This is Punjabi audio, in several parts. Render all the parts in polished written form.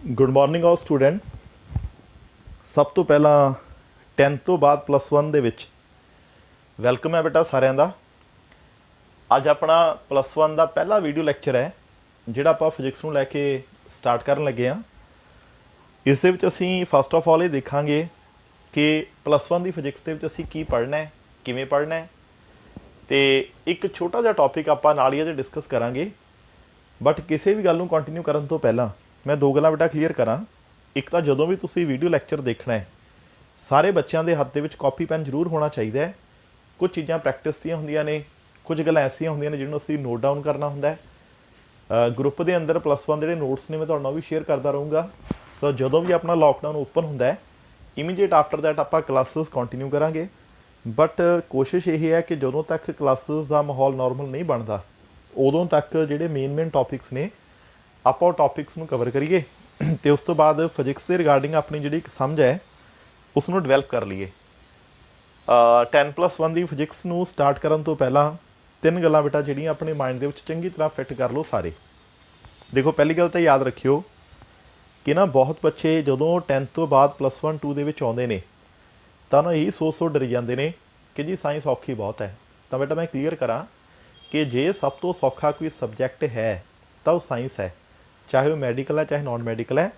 ਗੁੱਡ ਮਾਰਨਿੰਗ ਆਲ ਸਟੂਡੈਂਟ। ਸਭ ਤੋਂ ਪਹਿਲਾਂ 10th ਤੋਂ ਬਾਅਦ +1 ਦੇ ਵਿੱਚ ਵੈਲਕਮ ਹੈ ਬੇਟਾ ਸਾਰਿਆਂ ਦਾ। ਅੱਜ ਆਪਣਾ +1 ਦਾ ਪਹਿਲਾ ਵੀਡੀਓ ਲੈਕਚਰ ਹੈ ਜਿਹੜਾ ਆਪਾਂ ਫਿਜ਼ਿਕਸ ਨੂੰ ਲੈ ਕੇ ਸਟਾਰਟ ਕਰਨ ਲੱਗੇ ਹਾਂ। ਇਸ ਦੇ ਵਿੱਚ ਅਸੀਂ ਫਸਟ ਆਫ ਆਲ ਇਹ ਦੇਖਾਂਗੇ ਕਿ +1 ਦੀ ਫਿਜ਼ਿਕਸ ਦੇ ਵਿੱਚ ਅਸੀਂ ਕੀ ਪੜ੍ਹਨਾ ਹੈ, ਕਿਵੇਂ ਪੜ੍ਹਨਾ ਹੈ, ਅਤੇ ਇੱਕ ਛੋਟਾ ਜਿਹਾ ਟੌਪਿਕ ਆਪਾਂ ਨਾਲ ਹੀ ਅਜੇ ਡਿਸਕਸ ਕਰਾਂਗੇ। ਬਟ ਕਿਸੇ ਵੀ ਗੱਲ ਨੂੰ ਕੰਟੀਨਿਊ ਕਰਨ ਤੋਂ ਪਹਿਲਾਂ ਮੈਂ ਦੋ ਗੱਲਾਂ ਬੇਟਾ ਕਲੀਅਰ ਕਰਾਂ। ਇੱਕ ਤਾਂ ਜਦੋਂ ਵੀ ਤੁਸੀਂ ਵੀਡੀਓ ਲੈਕਚਰ ਦੇਖਣਾ ਹੈ ਸਾਰੇ ਬੱਚਿਆਂ ਦੇ ਹੱਥ ਦੇ ਵਿੱਚ ਕਾਪੀ ਪੈਨ ਜ਼ਰੂਰ ਹੋਣਾ ਚਾਹੀਦਾ ਹੈ। ਕੁਝ ਚੀਜ਼ਾਂ ਪ੍ਰੈਕਟਿਸ ਦੀਆਂ ਹੁੰਦੀਆਂ ਨੇ, ਕੁਝ ਗੱਲਾਂ ਐਸੀਆਂ ਹੁੰਦੀਆਂ ਨੇ ਜਿਹਨੂੰ ਅਸੀਂ ਨੋਟ ਡਾਊਨ ਕਰਨਾ ਹੁੰਦਾ ਹੈ। ਗਰੁੱਪ ਦੇ ਅੰਦਰ +1 ਦੇ ਜਿਹੜੇ ਨੋਟਸ ਨੇ ਮੈਂ ਤੁਹਾਡੇ ਨਾਲ ਵੀ ਸ਼ੇਅਰ ਕਰਦਾ ਰਹੂੰਗਾ। ਸੋ ਜਦੋਂ ਵੀ ਆਪਣਾ ਲੋਕਡਾਊਨ ਓਪਨ ਹੁੰਦਾ ਹੈ ਇਮੀਡੀਏਟ ਆਫਟਰ ਦੈਟ ਆਪਾਂ ਕਲਾਸਿਸ ਕੰਟੀਨਿਊ ਕਰਾਂਗੇ। ਬਟ ਕੋਸ਼ਿਸ਼ ਇਹ ਹੈ ਕਿ ਜਦੋਂ ਤੱਕ ਕਲਾਸਿਸ ਦਾ ਮਾਹੌਲ ਨੋਰਮਲ ਨਹੀਂ ਬਣਦਾ ਉਦੋਂ ਤੱਕ ਜਿਹੜੇ ਮੇਨ ਟੌਪਿਕਸ ਨੇ ਆਪਾਂ ਉਹ ਟੌਪਿਕਸ ਨੂੰ ਕਵਰ ਕਰੀਏ ਅਤੇ ਉਸ ਤੋਂ ਬਾਅਦ ਫਿਜ਼ਿਕਸ ਦੇ ਰਿਗਾਰਡਿੰਗ ਆਪਣੀ ਜਿਹੜੀ ਇੱਕ ਸਮਝ ਹੈ ਉਸ ਨੂੰ ਡਿਵੈਲਪ ਕਰ ਲਈਏ। 10+1 ਦੀ ਫਿਜ਼ਿਕਸ ਨੂੰ ਸਟਾਰਟ ਕਰਨ ਤੋਂ ਪਹਿਲਾਂ ਤਿੰਨ ਗੱਲਾਂ ਬੇਟਾ ਜਿਹੜੀਆਂ ਆਪਣੇ ਮਾਈਂਡ ਦੇ ਵਿੱਚ ਚੰਗੀ ਤਰ੍ਹਾਂ ਫਿੱਟ ਕਰ ਲਓ ਸਾਰੇ। ਦੇਖੋ, ਪਹਿਲੀ ਗੱਲ ਤਾਂ ਯਾਦ ਰੱਖਿਓ ਕਿ ਨਾ ਬਹੁਤ ਬੱਚੇ ਜਦੋਂ 10th ਤੋਂ ਬਾਅਦ +1 2 ਦੇ ਵਿੱਚ ਆਉਂਦੇ ਨੇ ਤਾਂ ਨਾ ਇਹੀ ਸੋਚ ਡਰੀ ਜਾਂਦੇ ਨੇ ਕਿ ਜੀ ਸਾਇੰਸ ਔਖੀ ਬਹੁਤ ਹੈ। ਤਾਂ ਬੇਟਾ ਮੈਂ ਕਲੀਅਰ ਕਰਾਂ ਕਿ ਜੇ ਸਭ ਤੋਂ ਸੌਖਾ ਕੋਈ ਸਬਜੈਕਟ ਹੈ ਤਾਂ ਉਹ ਸਾਇੰਸ ਹੈ, ਚਾਹੇ ਉਹ ਮੈਡੀਕਲ ਹੈ ਚਾਹੇ ਨਾਨ ਮੈਡੀਕਲ ਹੈ।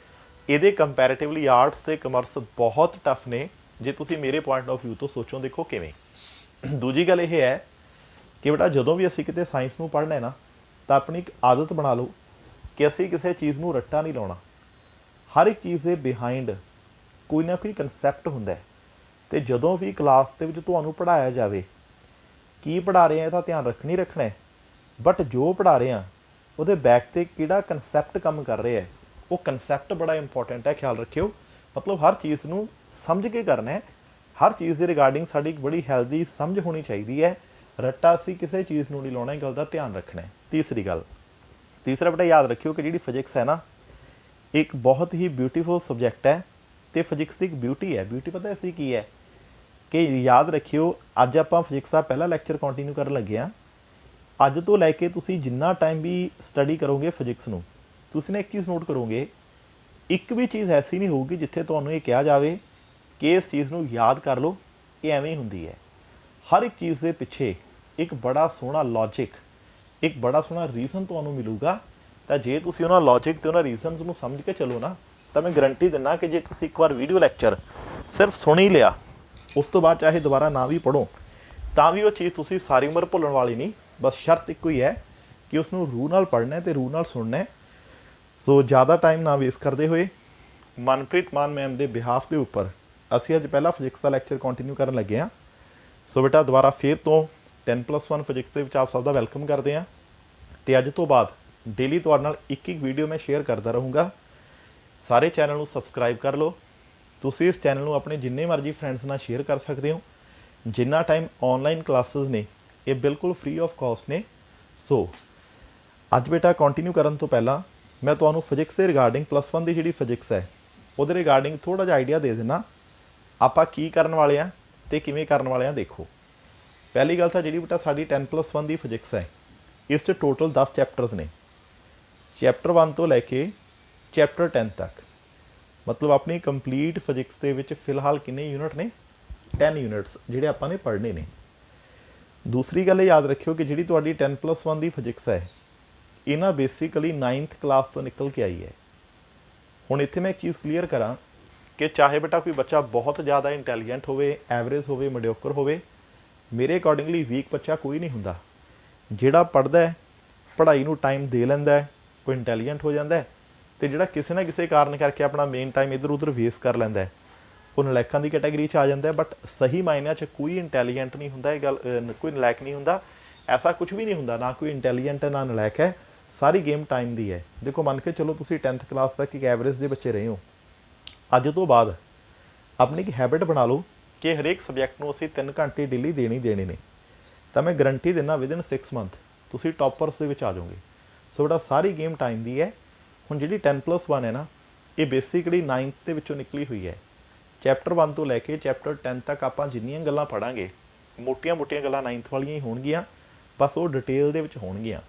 ਇਹਦੇ ਕੰਪੈਰੇਟਿਵਲੀ ਆਰਟਸ ਅਤੇ ਕਮਰਸ ਬਹੁਤ ਟਫ ਨੇ ਜੇ ਤੁਸੀਂ ਮੇਰੇ ਪੁਆਇੰਟ ਆਫ ਵਿਊ ਤੋਂ ਸੋਚੋ। ਦੇਖੋ ਕਿਵੇਂ। ਦੂਜੀ ਗੱਲ ਇਹ ਹੈ ਕਿ ਬੇਟਾ ਜਦੋਂ ਵੀ ਅਸੀਂ ਕਿਤੇ ਸਾਇੰਸ ਨੂੰ ਪੜ੍ਹਨਾ ਹੈ ਨਾ ਤਾਂ ਆਪਣੀ ਇੱਕ ਆਦਤ ਬਣਾ ਲਓ ਕਿ ਅਸੀਂ ਕਿਸੇ ਚੀਜ਼ ਨੂੰ ਰੱਟਾ ਨਹੀਂ ਲਾਉਣਾ। ਹਰ ਇੱਕ ਚੀਜ਼ ਦੇ ਬਿਹਾਈਂਡ ਕੋਈ ਨਾ ਕੋਈ ਕਨਸੈਪਟ ਹੁੰਦਾ ਹੈ ਅਤੇ ਜਦੋਂ ਵੀ ਕਲਾਸ ਦੇ ਵਿੱਚ ਤੁਹਾਨੂੰ ਪੜ੍ਹਾਇਆ ਜਾਵੇ ਕੀ ਪੜ੍ਹਾ ਰਹੇ ਹਾਂ ਇਹਦਾ ਧਿਆਨ ਰੱਖਣਾ ਹੈ, ਬਟ ਜੋ ਪੜ੍ਹਾ ਰਹੇ ਹਾਂ ਉਹਦੇ ਬੈਕ 'ਤੇ ਕਿਹੜਾ ਕਨਸੈਪਟ ਕੰਮ ਕਰ ਰਿਹਾ ਹੈ ਉਹ ਕਨਸੈਪਟ ਬੜਾ ਇੰਪੋਰਟੈਂਟ ਹੈ। ਖਿਆਲ ਰੱਖਿਓ, ਮਤਲਬ ਹਰ ਚੀਜ਼ ਨੂੰ ਸਮਝ ਕੇ ਕਰਨਾ ਹੈ। ਹਰ ਚੀਜ਼ ਦੇ ਰਿਗਾਰਡਿੰਗ ਸਾਡੀ ਇੱਕ ਬੜੀ ਹੈਲਦੀ ਸਮਝ ਹੋਣੀ ਚਾਹੀਦੀ ਹੈ। ਰੱਟਾ ਅਸੀਂ ਕਿਸੇ ਚੀਜ਼ ਨੂੰ ਨਹੀਂ ਲਾਉਣਾ, ਇਹ ਗੱਲ ਦਾ ਧਿਆਨ ਰੱਖਣਾ ਹੈ। ਤੀਸਰਾ ਬੇਟਾ ਯਾਦ ਰੱਖਿਓ ਕਿ ਜਿਹੜੀ ਫਿਜ਼ਿਕਸ ਹੈ ਨਾ ਇੱਕ ਬਹੁਤ ਹੀ ਬਿਊਟੀਫੁਲ ਸਬਜੈਕਟ ਹੈ ਅਤੇ ਫਿਜ਼ਿਕਸ ਦੀ ਇੱਕ ਬਿਊਟੀ ਹੈ। ਬਿਊਟੀ ਪਤਾ ਅਸੀਂ ਕੀ ਹੈ ਕਿ ਯਾਦ ਰੱਖਿਓ, ਅੱਜ ਆਪਾਂ ਫਿਜ਼ਿਕਸ ਦਾ ਪਹਿਲਾ ਲੈਕਚਰ ਕੰਟੀਨਿਊ ਕਰਨ ਲੱਗੇ ਹਾਂ। ਅੱਜ ਤੋਂ ਲੈ ਕੇ ਤੁਸੀਂ ਜਿੰਨਾ ਟਾਈਮ ਵੀ ਸਟੱਡੀ ਕਰੋਗੇ ਫਿਜ਼ਿਕਸ ਨੂੰ ਤੁਸੀਂ ਨਾ ਇੱਕ ਚੀਜ਼ ਨੋਟ ਕਰੋਗੇ, ਇੱਕ ਵੀ ਚੀਜ਼ ਐਸੀ ਨਹੀਂ ਹੋਊਗੀ ਜਿੱਥੇ ਤੁਹਾਨੂੰ ਇਹ ਕਿਹਾ ਜਾਵੇ ਕਿ ਇਸ ਚੀਜ਼ ਨੂੰ ਯਾਦ ਕਰ ਲਓ, ਇਹ ਐਵੇਂ ਹੀ ਹੁੰਦੀ ਹੈ। ਹਰ ਇੱਕ ਚੀਜ਼ ਦੇ ਪਿੱਛੇ ਇੱਕ ਬੜਾ ਸੋਹਣਾ ਲੌਜਿਕ, ਇੱਕ ਬੜਾ ਸੋਹਣਾ ਰੀਜ਼ਨ ਤੁਹਾਨੂੰ ਮਿਲੂਗਾ। ਤਾਂ ਜੇ ਤੁਸੀਂ ਉਹਨਾਂ ਲੌਜਿਕ ਅਤੇ ਉਹਨਾਂ ਰੀਜ਼ਨਸ ਨੂੰ ਸਮਝ ਕੇ ਚੱਲੋ ਨਾ ਤਾਂ ਮੈਂ ਗਰੰਟੀ ਦਿੰਦਾ ਕਿ ਜੇ ਤੁਸੀਂ ਇੱਕ ਵਾਰ ਵੀਡੀਓ ਲੈਕਚਰ ਸਿਰਫ ਸੁਣ ਹੀ ਲਿਆ ਉਸ ਤੋਂ ਬਾਅਦ ਚਾਹੇ ਦੁਬਾਰਾ ਨਾ ਵੀ ਪੜ੍ਹੋ ਤਾਂ ਵੀ ਉਹ ਚੀਜ਼ ਤੁਸੀਂ ਸਾਰੀ ਉਮਰ ਭੁੱਲਣ ਵਾਲੀ ਨਹੀਂ। ਬਸ ਸ਼ਰਤ ਇੱਕੋ ਹੀ ਹੈ ਕਿ ਉਸ ਨੂੰ ਰੂਹ ਨਾਲ ਪੜ੍ਹਨਾ ਅਤੇ ਰੂਹ ਨਾਲ ਸੁਣਨਾ। ਸੋ ਜ਼ਿਆਦਾ ਟਾਈਮ ਨਾ ਵੇਸਟ ਕਰਦੇ ਹੋਏ ਮਨਪ੍ਰੀਤ ਮਾਨ ਮੈਮ ਦੇ ਬਿਹਾਫ ਦੇ ਉੱਪਰ ਅਸੀਂ ਅੱਜ ਪਹਿਲਾ ਫਿਜ਼ਿਕਸ ਦਾ ਲੈਕਚਰ ਕੰਟੀਨਿਊ ਕਰਨ ਲੱਗੇ ਹਾਂ। ਸੋ ਬੇਟਾ ਦੁਬਾਰਾ ਫਿਰ ਤੋਂ 10+1 ਫਿਜ਼ਿਕਸ ਦੇ ਵਿੱਚ ਆਪ ਸਭ ਦਾ ਵੈਲਕਮ ਕਰਦੇ ਹਾਂ ਅਤੇ ਅੱਜ ਤੋਂ ਬਾਅਦ ਡੇਲੀ ਤੁਹਾਡੇ ਨਾਲ ਇੱਕ ਵੀਡੀਓ ਮੈਂ ਸ਼ੇਅਰ ਕਰਦਾ ਰਹੂੰਗਾ। ਸਾਰੇ ਚੈਨਲ ਨੂੰ ਸਬਸਕ੍ਰਾਈਬ ਕਰ ਲਓ। ਤੁਸੀਂ ਇਸ ਚੈਨਲ ਨੂੰ ਆਪਣੇ ਜਿੰਨੇ ਮਰਜ਼ੀ ਫਰੈਂਡਸ ਨਾਲ ਸ਼ੇਅਰ ਕਰ ਸਕਦੇ ਹੋ। ਜਿੰਨਾ ਟਾਈਮ ਔਨਲਾਈਨ ਕਲਾਸਿਸ ਨੇ ਇਹ ਬਿਲਕੁਲ ਫ੍ਰੀ ਆਫ ਕਾਸਟ ਨੇ। ਸੋ ਅੱਜ ਬੇਟਾ ਕੰਟੀਨਿਊ ਕਰਨ ਤੋਂ ਪਹਿਲਾਂ ਮੈਂ ਤੁਹਾਨੂੰ ਫਿਜ਼ਿਕਸ ਦੇ ਰਿਗਾਰਡਿੰਗ +1 ਦੀ ਜਿਹੜੀ ਫਿਜ਼ਿਕਸ ਹੈ ਉਹਦੇ ਰਿਗਾਰਡਿੰਗ ਥੋੜ੍ਹਾ ਜਿਹਾ ਆਈਡੀਆ ਦੇ ਦੇਣਾ ਆਪਾਂ ਕੀ ਕਰਨ ਵਾਲੇ ਹਾਂ ਅਤੇ ਕਿਵੇਂ ਕਰਨ ਵਾਲੇ ਹਾਂ। ਦੇਖੋ, ਪਹਿਲੀ ਗੱਲ ਤਾਂ ਜਿਹੜੀ ਬੇਟਾ ਸਾਡੀ 10+1 ਦੀ ਫਿਜ਼ਿਕਸ ਹੈ ਇਸ 'ਚ ਟੋਟਲ 10 ਚੈਪਟਰਸ ਨੇ। ਚੈਪਟਰ 1 ਤੋਂ ਲੈ ਕੇ ਚੈਪਟਰ 10 ਤੱਕ, ਮਤਲਬ ਆਪਣੀ ਕੰਪਲੀਟ ਫਿਜ਼ਿਕਸ ਦੇ ਵਿੱਚ ਫਿਲਹਾਲ ਕਿੰਨੇ ਯੂਨਿਟ ਨੇ? 10 ਯੂਨਿਟਸ ਜਿਹੜੇ ਆਪਾਂ ਨੇ ਪੜ੍ਹਨੇ ਨੇ। ਦੂਸਰੀ ਗੱਲ ਇਹ ਯਾਦ ਰੱਖਿਓ ਕਿ ਜਿਹੜੀ ਤੁਹਾਡੀ 10+1 ਦੀ ਫਿਜ਼ਿਕਸ ਹੈ ਇਹ ਨਾ ਬੇਸਿਕਲੀ 9th ਕਲਾਸ ਤੋਂ ਨਿਕਲ ਕੇ ਆਈ ਹੈ। ਹੁਣ ਇੱਥੇ ਮੈਂ ਇੱਕ ਚੀਜ਼ ਕਲੀਅਰ ਕਰਾਂ ਕਿ ਚਾਹੇ ਬੇਟਾ ਕੋਈ ਬੱਚਾ ਬਹੁਤ ਜ਼ਿਆਦਾ ਇੰਟੈਲੀਜੈਂਟ ਹੋਵੇ, ਐਵਰੇਜ ਹੋਵੇ, ਮੀਡੀਓਕਰ ਹੋਵੇ, ਮੇਰੇ ਅਕੋਰਡਿੰਗਲੀ ਵੀਕ ਬੱਚਾ ਕੋਈ ਨਹੀਂ ਹੁੰਦਾ। ਜਿਹੜਾ ਪੜ੍ਹਦਾ ਹੈ, ਪੜ੍ਹਾਈ ਨੂੰ ਟਾਈਮ ਦੇ ਲੈਂਦਾ ਹੈ, ਕੋਈ ਇੰਟੈਲੀਜੈਂਟ ਹੋ ਜਾਂਦਾ ਹੈ, ਅਤੇ ਜਿਹੜਾ ਕਿਸੇ ਨਾ ਕਿਸੇ ਕਾਰਨ ਕਰਕੇ ਆਪਣਾ ਮੇਨ ਟਾਈਮ ਇੱਧਰ ਉੱਧਰ ਵੇਸਟ ਕਰ ਲੈਂਦਾ ਹੈ ਉਹ ਨਲਾਇਕਾਂ ਦੀ ਕੈਟਾਗਰੀ 'ਚ ਆ ਜਾਂਦਾ ਹੈ। ਬਟ ਸਹੀ ਮਾਇਨਿਆਂ 'ਚ ਕੋਈ ਇੰਟੈਲੀਜੈਂਟ ਨਹੀਂ ਹੁੰਦਾ। ਇਹ ਗੱਲ ਕੋਈ ਨਲਾਇਕ ਨਹੀਂ ਹੁੰਦਾ, ਐਸਾ ਕੁਝ ਵੀ ਨਹੀਂ ਹੁੰਦਾ। ਨਾ ਕੋਈ ਇੰਟੈਲੀਜੈਂਟ ਹੈ ਨਾ ਨਲਾਇਕ ਹੈ, ਸਾਰੀ ਗੇਮ ਟਾਈਮ ਦੀ ਹੈ। ਦੇਖੋ, ਮੰਨ ਕੇ ਚਲੋ ਤੁਸੀਂ 10th ਕਲਾਸ ਤੱਕ ਇੱਕ ਐਵਰੇਜ ਦੇ ਬੱਚੇ ਰਹੇ ਹੋ। ਅੱਜ ਤੋਂ ਬਾਅਦ ਆਪਣੀ ਇੱਕ ਹੈਬਿਟ ਬਣਾ ਲਓ ਕਿ ਹਰੇਕ ਸਬਜੈਕਟ ਨੂੰ ਅਸੀਂ 3 ਘੰਟੇ ਡੇਲੀ ਦੇਣੇ ਨੇ। ਤਾਂ ਮੈਂ ਗਰੰਟੀ ਦਿੰਦਾ ਵਿਦਿਨ 6 ਮੰਥ ਤੁਸੀਂ ਟੌਪਰਸ ਦੇ ਵਿੱਚ ਆ ਜਾਓਗੇ। ਸੋ ਬੇਟਾ ਸਾਰੀ ਗੇਮ ਟਾਈਮ ਦੀ ਹੈ। ਹੁਣ ਜਿਹੜੀ 10+1 ਹੈ ਨਾ ਇਹ ਬੇਸਿਕਲੀ 9th ਦੇ ਵਿੱਚੋਂ ਨਿਕਲੀ ਹੋਈ ਹੈ। ਚੈਪਟਰ 1 ਤੋਂ ਲੈ ਕੇ ਚੈਪਟਰ 10 ਤੱਕ ਆਪਾਂ ਜਿੰਨੀਆਂ ਗੱਲਾਂ ਪੜ੍ਹਾਂਗੇ ਮੋਟੀਆਂ ਗੱਲਾਂ 9th ਵਾਲੀਆਂ ਹੀ ਹੋਣਗੀਆਂ, ਬਸ ਉਹ ਡਿਟੇਲ ਦੇ ਵਿੱਚ ਹੋਣਗੀਆਂ।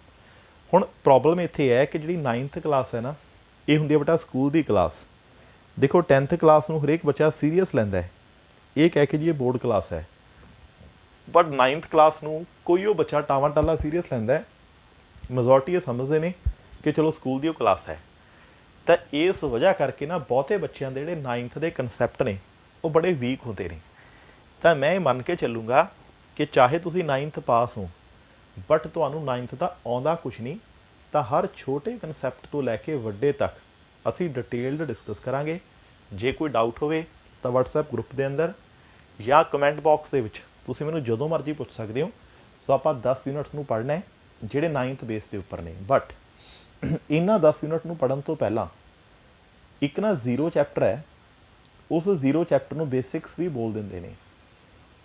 ਹੁਣ ਪ੍ਰੋਬਲਮ ਇੱਥੇ ਹੈ ਕਿ ਜਿਹੜੀ 9th ਕਲਾਸ ਹੈ ਨਾ ਇਹ ਹੁੰਦੀ ਹੈ ਬੇਟਾ ਸਕੂਲ ਦੀ ਕਲਾਸ। ਦੇਖੋ 10th ਕਲਾਸ ਨੂੰ ਹਰੇਕ ਬੱਚਾ ਸੀਰੀਅਸ ਲੈਂਦਾ ਹੈ, ਇਹ ਕਹਿ ਕੇ ਜੀ ਇਹ ਬੋਰਡ ਕਲਾਸ ਹੈ। ਬਟ 9th ਕਲਾਸ ਨੂੰ ਕੋਈ ਉਹ ਬੱਚਾ ਟਾਵਾਂ ਟਾਲਾ ਸੀਰੀਅਸ ਲੈਂਦਾ ਹੈ, ਮੈਜੋਰਟੀ ਇਹ ਸਮਝਦੇ ਨੇ ਕਿ ਚਲੋ ਸਕੂਲ ਦੀ ਉਹ ਕਲਾਸ ਹੈ। ਤਾਂ ਇਸ ਵਜ੍ਹਾ ਕਰਕੇ ਨਾ ਬਹੁਤੇ ਬੱਚਿਆਂ ਦੇ ਜਿਹੜੇ 9th ਦੇ ਕਨਸੈਪਟ ਨੇ ਉਹ ਬੜੇ ਵੀਕ ਹੁੰਦੇ ਨੇ। ਤਾਂ ਮੈਂ ਇਹ ਮੰਨ ਕੇ ਚੱਲੂੰਗਾ ਕਿ ਚਾਹੇ ਤੁਸੀਂ 9th ਪਾਸ ਹੋ ਬਟ ਤੁਹਾਨੂੰ 9th ਦਾ ਆਉਂਦਾ ਕੁਛ ਨਹੀਂ, ਤਾਂ ਹਰ ਛੋਟੇ ਕਨਸੈਪਟ ਤੋਂ ਲੈ ਕੇ ਵੱਡੇ ਤੱਕ ਅਸੀਂ ਡਿਟੇਲਡ ਡਿਸਕਸ ਕਰਾਂਗੇ। ਜੇ ਕੋਈ ਡਾਊਟ ਹੋਵੇ ਤਾਂ WhatsApp ਗਰੁੱਪ ਦੇ ਅੰਦਰ ਜਾਂ ਕਮੈਂਟ ਬਾਕਸ ਦੇ ਵਿੱਚ ਤੁਸੀਂ ਮੈਨੂੰ ਜਦੋਂ ਮਰਜ਼ੀ ਪੁੱਛ ਸਕਦੇ ਹੋ। ਸੋ ਆਪਾਂ 10 ਯੂਨਿਟਸ ਨੂੰ ਪੜ੍ਹਨਾ ਹੈ ਜਿਹੜੇ 9th ਬੇਸ ਦੇ ਉੱਪਰ ਨੇ। ਬਟ ਇਹਨਾਂ 10 ਯੂਨਿਟ ਨੂੰ ਪੜ੍ਹਨ ਤੋਂ ਪਹਿਲਾਂ ਇੱਕ ਨਾ 0 ਚੈਪਟਰ ਹੈ, ਉਸ 0 ਚੈਪਟਰ ਨੂੰ ਬੇਸਿਕਸ ਵੀ ਬੋਲ ਦਿੰਦੇ ਨੇ।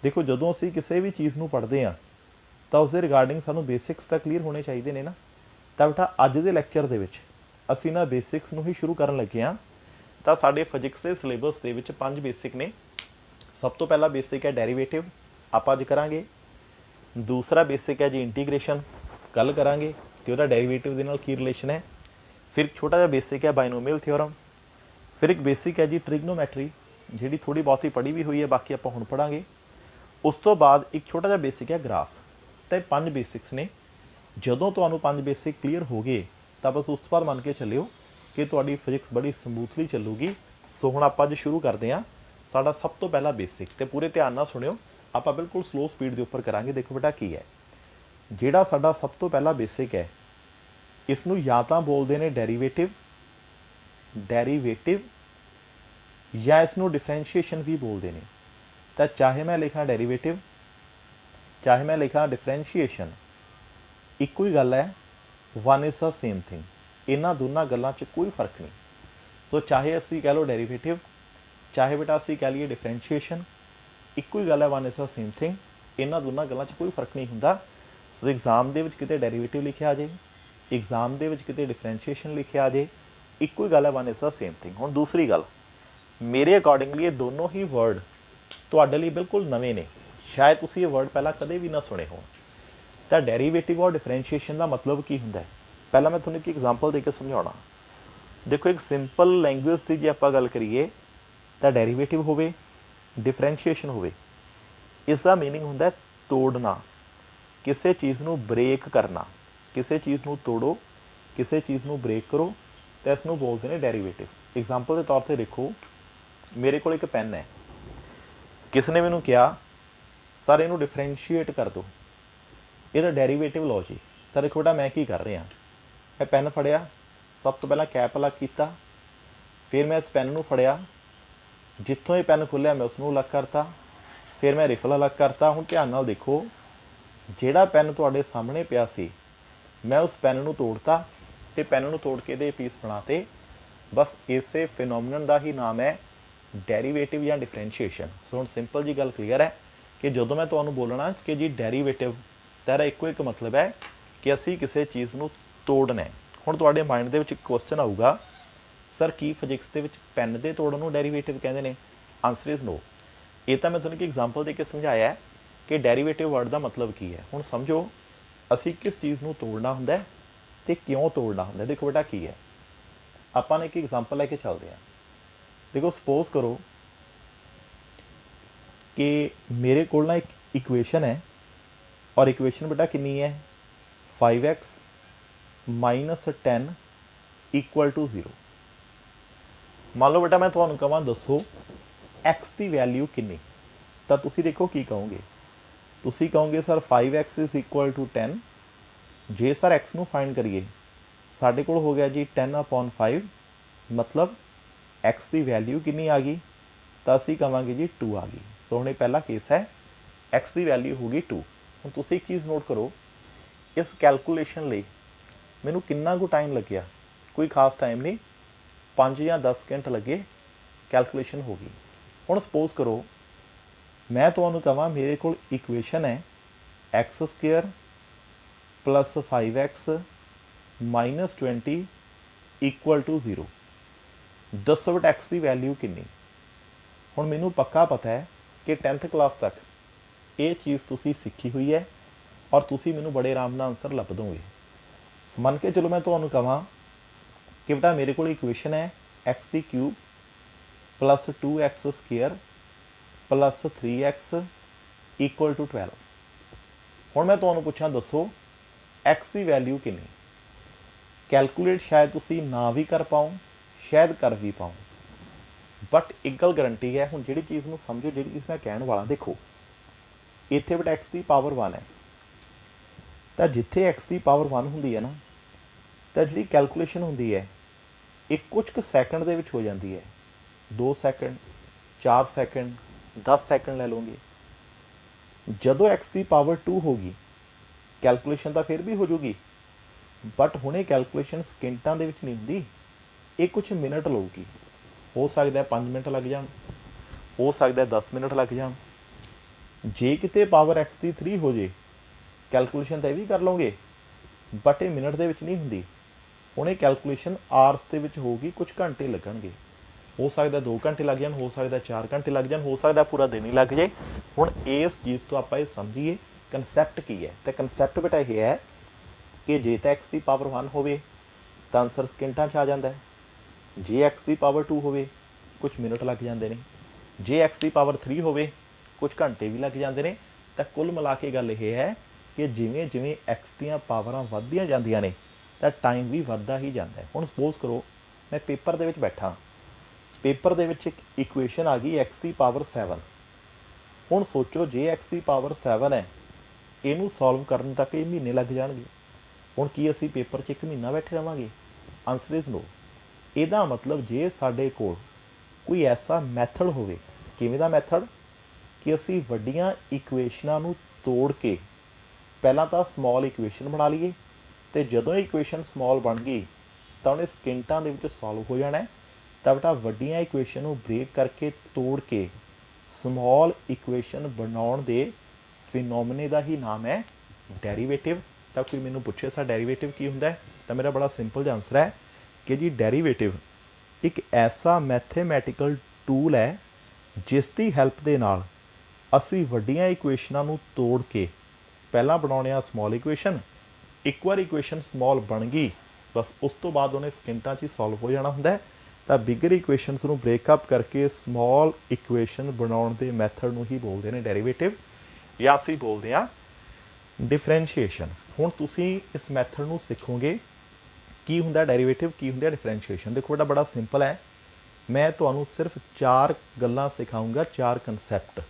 ਦੇਖੋ ਜਦੋਂ ਅਸੀਂ ਕਿਸੇ ਵੀ ਚੀਜ਼ ਨੂੰ ਪੜ੍ਹਦੇ ਹਾਂ ਤਾਂ ਉਸ ਦੇ ਰਿਗਾਰਡਿੰਗ ਸਾਨੂੰ ਬੇਸਿਕਸ ਤਾਂ ਕਲੀਅਰ ਹੋਣੇ ਚਾਹੀਦੇ ਨੇ ਨਾ। ਤਾਂ ਬੇਟਾ ਅੱਜ ਦੇ ਲੈਕਚਰ ਦੇ ਵਿੱਚ ਅਸੀਂ ਨਾ ਬੇਸਿਕਸ ਨੂੰ ਹੀ ਸ਼ੁਰੂ ਕਰਨ ਲੱਗੇ ਹਾਂ। ਤਾਂ ਸਾਡੇ ਫਿਜ਼ਿਕਸ ਦੇ ਸਿਲੇਬਸ ਦੇ ਵਿੱਚ 5 ਬੇਸਿਕ ਨੇ। ਸਭ ਤੋਂ ਪਹਿਲਾ ਬੇਸਿਕ ਹੈ ਡੈਰੀਵੇਟਿਵ, ਆਪਾਂ ਅੱਜ ਕਰਾਂਗੇ। ਦੂਸਰਾ ਬੇਸਿਕ ਹੈ ਜੀ ਇੰਟੀਗ੍ਰੇਸ਼ਨ, ਕੱਲ੍ਹ ਕਰਾਂਗੇ ਕਿ ਉਹਦਾ ਡੈਰੀਵੇਟਿਵ ਦੇ ਨਾਲ ਕੀ ਰਿਲੇਸ਼ਨ ਹੈ। ਫਿਰ ਇੱਕ ਛੋਟਾ ਜਿਹਾ ਬੇਸਿਕ ਹੈ ਬਾਇਨੋਮੀਅਲ ਥਿਓਰਮ। ਫਿਰ ਇੱਕ ਬੇਸਿਕ ਹੈ ਜੀ ਟ੍ਰਿਗਨੋਮੈਟਰੀ, ਜਿਹੜੀ ਥੋੜ੍ਹੀ ਬਹੁਤੀ ਪੜ੍ਹੀ ਵੀ ਹੋਈ ਹੈ, ਬਾਕੀ ਆਪਾਂ ਹੁਣ ਪੜ੍ਹਾਂਗੇ। ਉਸ ਤੋਂ ਬਾਅਦ ਇੱਕ ਛੋਟਾ ਜਿਹਾ ਬੇਸਿਕ ਹੈ ਗ੍ਰਾਫ। ਤਾਂ ਇਹ 5 ਬੇਸਿਕਸ ਨੇ। ਜਦੋਂ ਤੁਹਾਨੂੰ 5 ਬੇਸਿਕ ਕਲੀਅਰ ਹੋ ਗਏ ਤਾਂ ਬਸ ਉਸ ਤੋਂ ਬਾਅਦ ਮੰਨ ਕੇ ਚੱਲਿਓ ਕਿ ਤੁਹਾਡੀ ਫਿਜ਼ਿਕਸ ਬੜੀ ਸਮੂਥਲੀ ਚੱਲੂਗੀ। ਸੋ ਹੁਣ ਆਪਾਂ ਅੱਜ ਸ਼ੁਰੂ ਕਰਦੇ ਹਾਂ ਸਾਡਾ ਸਭ ਤੋਂ ਪਹਿਲਾ ਬੇਸਿਕ, ਤੇ ਪੂਰੇ ਧਿਆਨ ਨਾਲ ਸੁਣਿਓ, ਆਪਾਂ ਬਿਲਕੁਲ ਸਲੋ ਸਪੀਡ ਦੇ ਉੱਪਰ ਕਰਾਂਗੇ। ਦੇਖੋ ਬੇਟਾ ਕੀ ਹੈ ਜਿਹੜਾ ਸਾਡਾ ਸਭ ਤੋਂ ਪਹਿਲਾ ਬੇਸਿਕ ਹੈ, ਇਸ ਨੂੰ ਜਾਂ ਤਾਂ ਬੋਲਦੇ ਨੇ ਡੈਰੀਵੇਟਿਵ ਜਾਂ ਇਸ ਨੂੰ ਡਿਫਰੈਂਸ਼ੀਏਸ਼ਨ ਵੀ ਬੋਲਦੇ ਨੇ। ਤਾਂ ਚਾਹੇ ਮੈਂ ਲਿਖਾਂ ਡੈਰੀਵੇਟਿਵ ਚਾਹੇ ਮੈਂ ਲਿਖਾਂ ਡਿਫਰੈਂਸ਼ੀਏਸ਼ਨ, ਇੱਕੋ ਹੀ ਗੱਲ ਹੈ, one is the same thing. ਇਹਨਾਂ ਦੋਨਾਂ ਗੱਲਾਂ 'ਚ ਕੋਈ ਫਰਕ ਨਹੀਂ। ਸੋ ਚਾਹੇ ਅਸੀਂ ਕਹਿ ਲਓ ਡੈਰੀਵੇਟਿਵ, ਚਾਹੇ ਬੇਟਾ ਅਸੀਂ ਕਹਿ ਲਈਏ ਡਿਫਰੈਂਸ਼ੀਏਸ਼ਨ, ਇੱਕੋ ਹੀ ਗੱਲ ਹੈ, one is the same thing. ਇਹਨਾਂ ਦੋਨਾਂ ਗੱਲਾਂ 'ਚ ਕੋਈ ਫਰਕ ਨਹੀਂ ਹੁੰਦਾ। ਸੋ ਐਗਜ਼ਾਮ ਦੇ ਵਿੱਚ ਕਿਤੇ ਡੈਰੀਵੇਟਿਵ ਲਿਖਿਆ ਆ ਜੇ, ਐਗਜ਼ਾਮ ਦੇ ਵਿੱਚ ਕਿਤੇ ਡਿਫਰੈਂਸ਼ੀਏਸ਼ਨ ਲਿਖਿਆ ਆ ਜੇ, ਇੱਕੋ ਹੀ ਗੱਲ ਹੈ, one is the same thing. ਹੁਣ ਦੂਸਰੀ ਗੱਲ, ਮੇਰੇ ਅਕੋਰਡਿੰਗਲੀ ਇਹ ਦੋਨੋਂ ਹੀ ਵਰਡ ਤੁਹਾਡੇ ਲਈ ਬਿਲਕੁਲ ਨਵੇਂ ਨੇ, ਸ਼ਾਇਦ ਤੁਸੀਂ ਇਹ ਵਰਡ ਪਹਿਲਾਂ ਕਦੇ ਵੀ ਨਾ ਸੁਣੇ ਹੋਣ। ਤਾਂ ਡੈਰੀਵੇਟਿਵ ਔਰ ਡਿਫਰੈਂਸ਼ੀਏਸ਼ਨ ਦਾ ਮਤਲਬ ਕੀ ਹੁੰਦਾ ਹੈ, ਪਹਿਲਾਂ ਮੈਂ ਤੁਹਾਨੂੰ ਇੱਕ ਐਗਜ਼ਾਮਪਲ ਦੇ ਕੇ ਸਮਝਾਉਣਾ। ਦੇਖੋ ਇੱਕ ਸਿੰਪਲ ਲੈਂਗੁਏਜ ਦੀ ਜੇ ਆਪਾਂ ਗੱਲ ਕਰੀਏ ਤਾਂ ਡੈਰੀਵੇਟਿਵ ਹੋਵੇ, ਡਿਫਰੈਂਸ਼ੀਏਸ਼ਨ ਹੋਵੇ, ਇਸ ਦਾ ਮੀਨਿੰਗ ਹੁੰਦਾ ਤੋੜਨਾ, ਕਿਸੇ ਚੀਜ਼ ਨੂੰ ਬ੍ਰੇਕ ਕਰਨਾ। ਕਿਸੇ ਚੀਜ਼ ਨੂੰ ਤੋੜੋ, ਕਿਸੇ ਚੀਜ਼ ਨੂੰ ਬ੍ਰੇਕ ਕਰੋ, ਤਾਂ ਇਸ ਨੂੰ ਬੋਲਦੇ ਨੇ ਡੈਰੀਵੇਟਿਵ। ਐਗਜ਼ਾਮਪਲ ਦੇ ਤੌਰ 'ਤੇ ਦੇਖੋ, ਮੇਰੇ ਕੋਲ ਇੱਕ ਪੈਨ ਹੈ, ਕਿਸ ਨੇ ਮੈਨੂੰ ਕਿਹਾ ਸਰ ਇਹਨੂੰ ਡਿਫਰੈਂਸ਼ੀਏਟ ਕਰ ਦਿਓ, ਇਹਦਾ ਡੈਰੀਵੇਟਿਵ ਲਓ ਜੀ। ਤਾਂ ਦੇਖੋ ਬੇਟਾ ਮੈਂ ਕੀ ਕਰ ਰਿਹਾ, ਮੈਂ ਪੈਨ ਫੜਿਆ, ਸਭ ਤੋਂ ਪਹਿਲਾਂ ਕੈਪ ਅਲੱਗ ਕੀਤਾ, ਫਿਰ ਮੈਂ ਇਸ ਪੈਨ ਨੂੰ ਫੜਿਆ, ਜਿੱਥੋਂ ਇਹ ਪੈਨ ਖੁੱਲ੍ਹਿਆ ਮੈਂ ਉਸ ਨੂੰ ਅਲੱਗ ਕਰਤਾ, ਫਿਰ ਮੈਂ ਰਿਫਲ ਅਲੱਗ ਕਰਤਾ। ਹੁਣ ਧਿਆਨ ਨਾਲ ਦੇਖੋ, ਜਿਹੜਾ ਪੈਨ ਤੁਹਾਡੇ ਸਾਹਮਣੇ ਪਿਆ ਸੀ ਮੈਂ ਉਸ ਪੈਨ ਨੂੰ ਤੋੜਤਾ ਅਤੇ ਪੈਨ ਨੂੰ ਤੋੜ ਕੇ ਇਹਦੇ ਪੀਸ ਬਣਾਤੇ। ਬਸ ਇਸੇ ਫਿਨੋਮੀਨਨ ਦਾ ਹੀ ਨਾਮ ਹੈ ਡੈਰੀਵੇਟਿਵ ਜਾਂ ਡਿਫਰੈਂਸ਼ੀਏਸ਼ਨ। ਸੋ ਹੁਣ ਸਿੰਪਲ ਜੀ ਗੱਲ ਕਲੀਅਰ ਹੈ ਕਿ ਜਦੋਂ ਮੈਂ ਤੁਹਾਨੂੰ ਬੋਲਣਾ ਕਿ ਜੀ ਡੈਰੀਵੇਟਿਵ, ਤਾਂ ਇਹਦਾ ਇੱਕੋ ਇੱਕ ਮਤਲਬ ਹੈ ਕਿ ਅਸੀਂ ਕਿਸੇ ਚੀਜ਼ ਨੂੰ ਤੋੜਨਾ ਹੈ। ਹੁਣ ਤੁਹਾਡੇ ਮਾਈਂਡ ਦੇ ਵਿੱਚ ਇੱਕ ਕੁਐਸਚਨ ਆਊਗਾ, ਸਰ ਕੀ ਫਿਜ਼ਿਕਸ ਦੇ ਵਿੱਚ ਪੈਨ ਦੇ ਤੋੜਨ ਨੂੰ ਡੈਰੀਵੇਟਿਵ ਕਹਿੰਦੇ ਨੇ? Answer is no. ਇਹ ਤਾਂ ਮੈਂ ਤੁਹਾਨੂੰ ਇੱਕ ਐਗਜ਼ਾਮਪਲ ਦੇ ਕੇ ਸਮਝਾਇਆ ਹੈ ਕਿ ਡੈਰੀਵੇਟਿਵ ਵਰਡ ਦਾ ਮਤਲਬ ਕੀ ਹੈ। ਹੁਣ ਸਮਝੋ ਅਸੀਂ ਕਿਸ ਚੀਜ਼ ਨੂੰ ਤੋੜਨਾ ਹੁੰਦਾ ਅਤੇ ਕਿਉਂ ਤੋੜਨਾ ਹੁੰਦਾ। ਦੇਖੋ ਬੇਟਾ ਕੀ ਹੈ, ਆਪਾਂ ਨੇ ਇੱਕ ਐਗਜ਼ਾਮਪਲ ਲੈ ਕੇ ਚੱਲਦੇ ਹਾਂ। ਦੇਖੋ ਸਪੋਜ਼ ਕਰੋ ਕਿ ਮੇਰੇ ਕੋਲ ਨਾ ਇੱਕ ਇਕੁਏਸ਼ਨ ਹੈ, ਔਰ ਇਕੁਏਸ਼ਨ ਬੇਟਾ ਕਿੰਨੀ ਹੈ, 5x - 10 = 0। ਮੰਨ ਲਓ ਬੇਟਾ ਮੈਂ ਤੁਹਾਨੂੰ ਕਹਾਂ ਦੱਸੋ x ਦੀ ਵੈਲਿਊ ਕਿੰਨੀ, ਤਾਂ ਤੁਸੀਂ ਦੇਖੋ ਕੀ ਕਹੋਗੇ। ਤੁਸੀਂ ਕਹੋਗੇ ਸਰ 5x = 10। ਜੇ ਸਰ x ਨੂੰ ਫਾਈਂਡ ਕਰੀਏ, ਸਾਡੇ ਕੋਲ ਹੋ ਗਿਆ ਜੀ 10/5, ਮਤਲਬ x ਦੀ ਵੈਲਿਊ ਕਿੰਨੀ ਆ ਗਈ, ਤਾਂ ਅਸੀਂ ਕਹਾਂਗੇ ਜੀ 2 ਆ ਗਈ। ਸੋ ਹੁਣ ਇਹ ਪਹਿਲਾ ਕੇਸ ਹੈ, x ਦੀ ਵੈਲਿਊ ਹੋ ਗਈ 2। ਹੁਣ ਤੁਸੀਂ ਇੱਕ ਚੀਜ਼ ਨੋਟ ਕਰੋ, ਇਸ ਕੈਲਕੂਲੇਸ਼ਨ ਲਈ ਮੈਨੂੰ ਕਿੰਨਾ ਕੁ ਟਾਈਮ ਲੱਗਿਆ, ਕੋਈ ਖਾਸ ਟਾਈਮ ਨਹੀਂ, 5 ਜਾਂ 10 ਸਕਿੰਟ ਲੱਗੇ, ਕੈਲਕੂਲੇਸ਼ਨ ਹੋ ਗਈ। ਹੁਣ ਸਪੋਜ਼ ਕਰੋ ਮੈਂ ਤੁਹਾਨੂੰ ਕਹਾਂ ਮੇਰੇ ਕੋਲ ਇਕੁਏਸ਼ਨ ਹੈ x² + 5x - 20 = 0। ਦੱਸੋ ਬਟ x ਦੀ ਵੈਲਿਊ ਕਿੰਨੀ। ਹੁਣ ਮੈਨੂੰ ਪੱਕਾ ਪਤਾ ਹੈ ਕਿ 10th ਕਲਾਸ ਤੱਕ ਇਹ ਚੀਜ਼ ਤੁਸੀਂ ਸਿੱਖੀ ਹੋਈ ਹੈ, ਔਰ ਤੁਸੀਂ ਮੈਨੂੰ ਬੜੇ ਆਰਾਮ ਨਾਲ ਆਨਸਰ ਲੱਭ ਦੋਗੇ। ਮੰਨ ਕੇ ਚਲੋ ਮੈਂ ਤੁਹਾਨੂੰ ਕਹਾਂ कि बेटा मेरे को इक्वेशन है एक्स की cube plus 2x square plus 3x equal to 12। हुण मैं तुहानूं पुछां दसो x की वैल्यू कितनी। कैलकुलेट शायद तुसी ना भी कर पाओ, शायद कर भी पाओ, बट एक गल गारंटी है। हुण जिहड़ी चीज़ नूं समझो, जिहड़ी चीज़ मैं कहण वाला, देखो इत्थे बेटा x की पावर 1 है, तो जिथे x की पावर 1 हुंदी है ना, तो जिहड़ी कैलकुलेशन हुंदी है ये कुछ क सैकंड दे विच हो जाती है। 2 सैकंड, 4 सैकंड, 10 सैकंड ले लोगे। जदों x की पावर 2 होगी कैलकुलेशन तो फिर भी हो जूगी, बट हुणे कैलकुलेशन सकिंटां दे विच नहीं हुंदी, ये कुछ मिनट लऊगी। हो सकता है 5 मिनट लग जाण, हो सकता है 10 मिनट लग जाण। जे किते पावर x की 3 हो जे कैलकुलेशन तो यह भी कर लोगे, बट ये मिनट दे विच नहीं हुंदी। हुण ये कैलकुलेशन आवर्स दे विच होगी, कुछ घंटे लगणगे। हो सकता है 2 घंटे लग जाण, हो सकता है 4 घंटे लग जाण, हो सकता है पूरा दिन ही लग जाए। हुण इस चीज़ तो आपां ये समझीए कंसैप्ट की है। तो कंसैप्ट बेटा यह है कि जे तो एक्स की पावर 1 होवे तो आंसर सकिंटां च आ जाता है। जे एक्स की पावर 2 होवे कुछ मिनट लग जाते हैं। जे एक्स की पावर 3 होवे कुछ घंटे भी लग जाते हैं। तो कुल मिला के गल यह है कि जिवें जिवें एक्स दीयां पावरां वधदियां जांदियां ने तो टाइम भी वधदा ही जाता है। हुण सपोज करो मैं पेपर दे विच बैठा, पेपर दे विच एक इक्वेशन आ गई एक्स की पावर 7। हुण सोचो जे एक्स की पावर 7 है, इनू सॉल्व करन तक ये महीने लग जाणगे। हुण की असीं पेपर 'च 1 महीना बैठे रहांगे? Answer is no. इहदा मतलब जे साडे कोल कोई ऐसा मैथड होवे, किवें दा मैथड कि असीं वड्डियां इक्वेशनां नूं तोड़ के पहलां तां समॉल इक्वेशन बना लईए, तो जदों इक्वेशन समॉल बन गई तो उन्हें सकिंटां दे विच सॉल्व हो जाना है। तो बेटा वड्डियां इक्वेशन नूं ब्रेक करके तोड़ के समॉल इक्वेशन बनाउण दे फिनोमिने का ही नाम है डेरीवेटिव। तो कोई मैनूं पुछे सा डेरीवेटिव की हुंदा है, तो मेरा बड़ा सिंपल जिहा आंसर है कि जी डेरीवेटिव एक ऐसा मैथेमैटिकल टूल है जिसकी हैल्प दे नाल असी वड्डियां इक्वेशनां नूं तोड़ के पहलां बनाउने आ समॉल इक्वेशन। एक बार इक्वेशन समॉल बन गई बस उस तो बाद उन्हें सकिंटां 'च ही सॉल्व हो जाना हुंदा है। तो बिगर इक्वेशनस नूं ब्रेकअप करके समॉल इक्वेशन बनाउण दे मैथड नूं ही बोलते हैं डेरीवेटिव, या असीं बोलते हैं डिफरेंशिएशन। हुण तुसीं इस मैथड नूं सिखोगे की हुंदा डेरीवेटिव, की हुंदा डिफरेंशिएशन। देखो बेटा बड़ा सिंपल है, मैं तुहानूं सिर्फ 4 गल्लां सिखाऊंगा, 4 कंसैप्ट।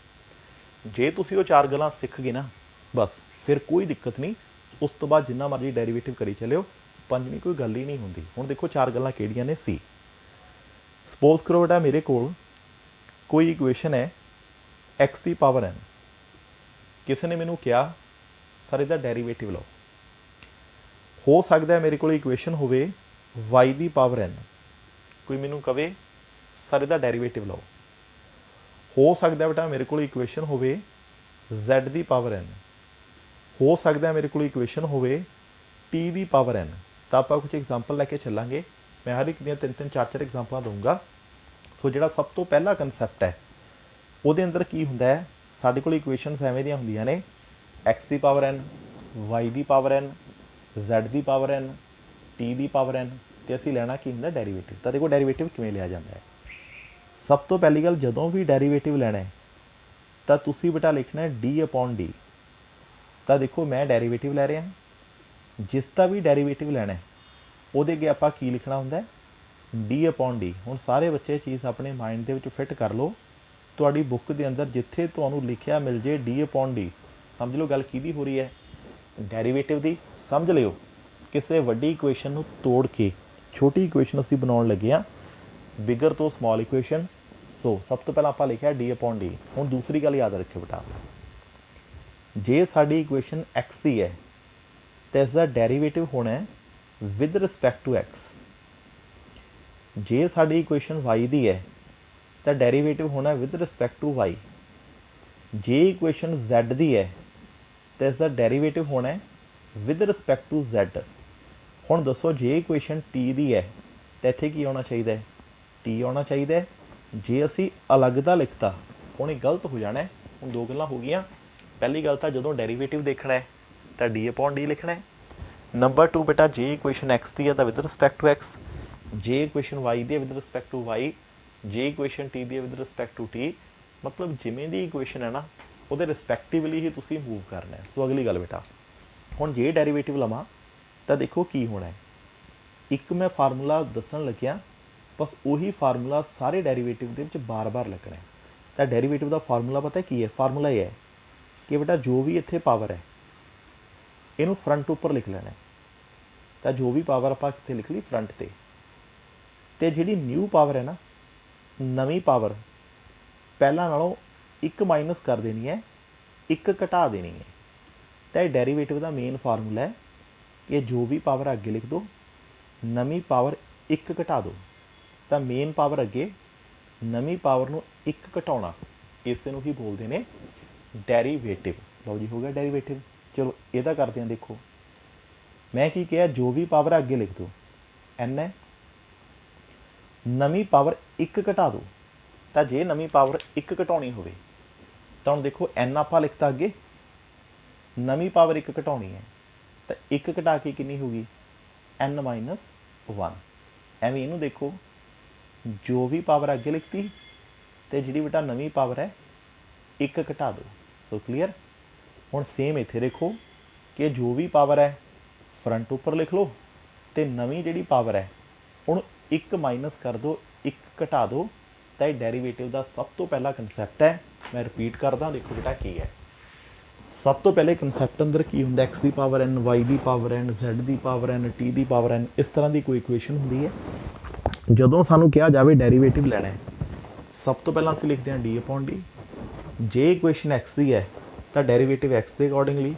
जे तुसीं वो 4 गल्लां सिख गए ना बस फिर कोई दिक्कत नहीं, उस तो बाद जिन्ना मर्जी डेरीवेटिव करी चलियो, पंजवीं कोई गल ही नहीं हुंदी। हुण देखो 4 गल्लां किहड़ियां ने सी। सपोज करो बेटा मेरे कोल कोई इक्वेशन है एक्स की पावर n, किसी ने मैनूं कहा सर इहदा डेरीवेटिव लो। हो सकता है मेरे को इक्वेशन होवे y की पावर n, कोई मैनूं कहे सर इहदा डेरीवेटिव लो। हो सकता है बेटा मेरे को इक्वेशन होवे z की पावर n, हो सकता है मेरे को इक्वेशन होवे t की पावर n। तो आप कुछ एग्जाम्पल लैके चलांगे, मैं हर एक दियां 3-3 4-4 एग्जाम्पल दूंगा। सो जिहड़ा सब तो पहला कंसैप्ट है उहदे अंदर की हुंदा है, साडे कोल इक्वेशनस एवें दियां हुंदियां ने x की पावर n, y की पावर n, z की पावर n, t की पावर n, तो असीं लैना की हुंदा डेरीवेटिव। तो देखो डेरीवेटिव किवें लिया जाता है। सब तो पहली गल जदों भी डेरीवेटिव लैना है तो तुसीं बेटा लिखना है d/d। तो देखो मैं डेरीवेटिव लै रहा, जिसका भी डेरीवेटिव लैना है उहदे अगे आपां की लिखना हुंदा है d/d। हुण सारे बच्चे चीज़ अपने माइंड दे विच फिट कर लो, तुहाडी बुक दे अंदर जिथे तुहानूं लिखिया मिल जे d/d, समझ लो गल किहदी हो रही है, डेरीवेटिव दी। समझ लिओ किसी वड्डी इक्वेशन नूं तोड़ के छोटी इक्वेशन असीं बनाउण लगे आ, बिगर तो समॉल इक्वेशनस। सो सब तो पहला आपां लिखिया d/d। हुण दूसरी गल याद रखिओ बेटा, जे साडी इक्वेशन x की है तो इसका डेरीवेटिव होना है विद रिस्पैक्ट टू x। जे साडी इक्वेशन y की है तो डेरीवेटिव होना है विद रिस्पैक्ट टू y। जे इक्वेशन z की है तो इसका डेरीवेटिव होना है विद रिस्पैक्ट टू z। हुण दसो जे इक्वेशन t की है तो इत्थे की आना चाहिए, t आना चाहिए। जे असी अलगदा लिखता हुण ये गलत हो जाना है। हुण 2 गल्लां हो गईयां। पहली गल तो जदों डेरीवेटिव देखना है तो d/d लिखना है। नंबर 2 बेटा जे इक्वेशन x की है तो विद रिस्पैक्ट टू x, ਜੇ equation y the with respect to y, ਜੇ equation t the with respect to t, ਮਤਲਬ ਜਿਵੇਂ ਦੀ ਇਕੁਏਸ਼ਨ ਹੈ ਨਾ ਉਹਦੇ ਰਿਸਪੈਕਟਿਵਲੀ ਹੀ ਤੁਸੀਂ ਮੂਵ ਕਰਨਾ ਹੈ। ਸੋ ਅਗਲੀ ਗੱਲ ਬੇਟਾ, ਹੁਣ ਜੇ ਡੈਰੀਵੇਟਿਵ ਲਵਾਂ ਤਾਂ ਦੇਖੋ ਕੀ ਹੋਣਾ ਹੈ। ਇੱਕ ਮੈਂ ਫਾਰਮੂਲਾ ਦੱਸਣ ਲੱਗਿਆ, ਬਸ ਉਹੀ ਫਾਰਮੂਲਾ ਸਾਰੇ ਡੈਰੀਵੇਟਿਵ ਦੇ ਵਿੱਚ ਬਾਰ-ਬਾਰ ਲੱਗਣਾ ਹੈ। ਤਾਂ ਡੈਰੀਵੇਟਿਵ ਦਾ ਫਾਰਮੂਲਾ ਪਤਾ ਕੀ ਹੈ? ਫਾਰਮੂਲਾ ਇਹ ਹੈ ਕਿ ਬੇਟਾ ਜੋ ਵੀ ਇੱਥੇ ਪਾਵਰ ਹੈ ਇਹਨੂੰ ਫਰੰਟ ਉੱਪਰ ਲਿਖ ਲੈਣਾ ਹੈ। ਤਾਂ ਜੋ ਵੀ ਪਾਵਰ ਆਪਾਂ ਕਿੱਥੇ ਲਿਖ ਲਈ? ਫਰੰਟ ਤੇ। ਤੇ ਜਿਹੜੀ ਨਿਊ ਪਾਵਰ ਹੈ ਨਾ, ਨਵੀਂ ਪਾਵਰ, ਪਹਿਲਾਂ ਨਾਲੋਂ ਇੱਕ ਮਾਈਨਸ ਕਰ ਦੇਣੀ ਹੈ, ਇੱਕ ਘਟਾ ਦੇਣੀ ਹੈ। ਤਾਂ ਇਹ ਡੈਰੀਵੇਟਿਵ ਦਾ ਮੇਨ ਫਾਰਮੂਲਾ ਹੈ ਕਿ ਜੋ ਵੀ ਪਾਵਰ ਅੱਗੇ ਲਿਖ ਦਿਓ, ਨਵੀਂ ਪਾਵਰ ਇੱਕ ਘਟਾ ਦਿਓ। ਤਾਂ ਮੇਨ ਪਾਵਰ ਅੱਗੇ, ਨਵੀਂ ਪਾਵਰ ਨੂੰ ਇੱਕ ਘਟਾਉਣਾ, ਇਸੇ ਨੂੰ ਹੀ ਬੋਲਦੇ ਨੇ ਡੈਰੀਵੇਟਿਵ। ਲਓ ਜੀ, ਹੋ ਗਿਆ ਡੈਰੀਵੇਟਿਵ। ਚਲੋ ਇਹਦਾ ਕਰਦੇ ਹਾਂ। ਦੇਖੋ ਮੈਂ ਕੀ ਕਿਹਾ? ਜੋ ਵੀ ਪਾਵਰ ਅੱਗੇ ਲਿਖ ਦਿਓ, n ਹੈ, ਨਵੀਂ ਪਾਵਰ ਇੱਕ ਘਟਾ ਦਿਓ। ਤਾਂ ਜੇ ਨਵੀਂ ਪਾਵਰ ਇੱਕ ਘਟਾਉਣੀ ਹੋਵੇ ਤਾਂ ਹੁਣ ਦੇਖੋ n ਆਪਾਂ ਲਿਖਤਾ ਅੱਗੇ, ਨਵੀਂ ਪਾਵਰ ਇੱਕ ਘਟਾਉਣੀ ਹੈ ਤਾਂ ਇੱਕ ਘਟਾ ਕੇ ਕਿੰਨੀ ਹੋਊਗੀ? n-1। ਐਵੇਂ ਇਹਨੂੰ ਦੇਖੋ, ਜੋ ਵੀ ਪਾਵਰ ਅੱਗੇ ਲਿਖਤੀ ਤੇ ਜਿਹੜੀ ਬੇਟਾ ਨਵੀਂ ਪਾਵਰ ਹੈ ਇੱਕ ਘਟਾ ਦਿਓ। ਸੋ ਕਲੀਅਰ। ਹੁਣ ਸੇਮ ਇੱਥੇ ਦੇਖੋ ਕਿ ਜੋ ਵੀ ਪਾਵਰ ਹੈ ਫਰੰਟ ਉੱਪਰ ਲਿਖ ਲਓ ਤੇ ਨਵੀਂ ਜਿਹੜੀ ਪਾਵਰ ਹੈ ਉਹਨੂੰ ਇੱਕ ਮਾਈਨਸ ਕਰ ਦਿਓ, ਇੱਕ ਘਟਾ ਦਿਓ। ਤਾਂ ਇਹ ਡੈਰੀਵੇਟਿਵ ਦਾ ਸਭ ਤੋਂ ਪਹਿਲਾ ਕਨਸੈਪਟ ਹੈ। ਮੈਂ ਰਿਪੀਟ ਕਰਦਾ, ਦੇਖੋ ਬੇਟਾ ਕੀ ਹੈ। ਸਭ ਤੋਂ ਪਹਿਲੇ ਕਨਸੈਪਟ ਅੰਦਰ ਕੀ ਹੁੰਦਾ? x ਦੀ ਪਾਵਰ n, y ਦੀ ਪਾਵਰ n, z ਦੀ ਪਾਵਰ n, t ਦੀ ਪਾਵਰ n, ਇਸ ਤਰ੍ਹਾਂ ਦੀ ਕੋਈ ਇਕੁਏਸ਼ਨ ਹੁੰਦੀ ਹੈ। ਜਦੋਂ ਸਾਨੂੰ ਕਿਹਾ ਜਾਵੇ ਡੈਰੀਵੇਟਿਵ ਲੈਣਾ ਹੈ, ਸਭ ਤੋਂ ਪਹਿਲਾਂ ਅਸੀਂ ਲਿਖਦੇ ਹਾਂ d/d। ਜੇ ਇਕੁਏਸ਼ਨ x ਦੀ ਹੈ ਤਾਂ ਡੈਰੀਵੇਟਿਵ x ਦੇ ਅਕੋਰਡਿੰਗਲੀ,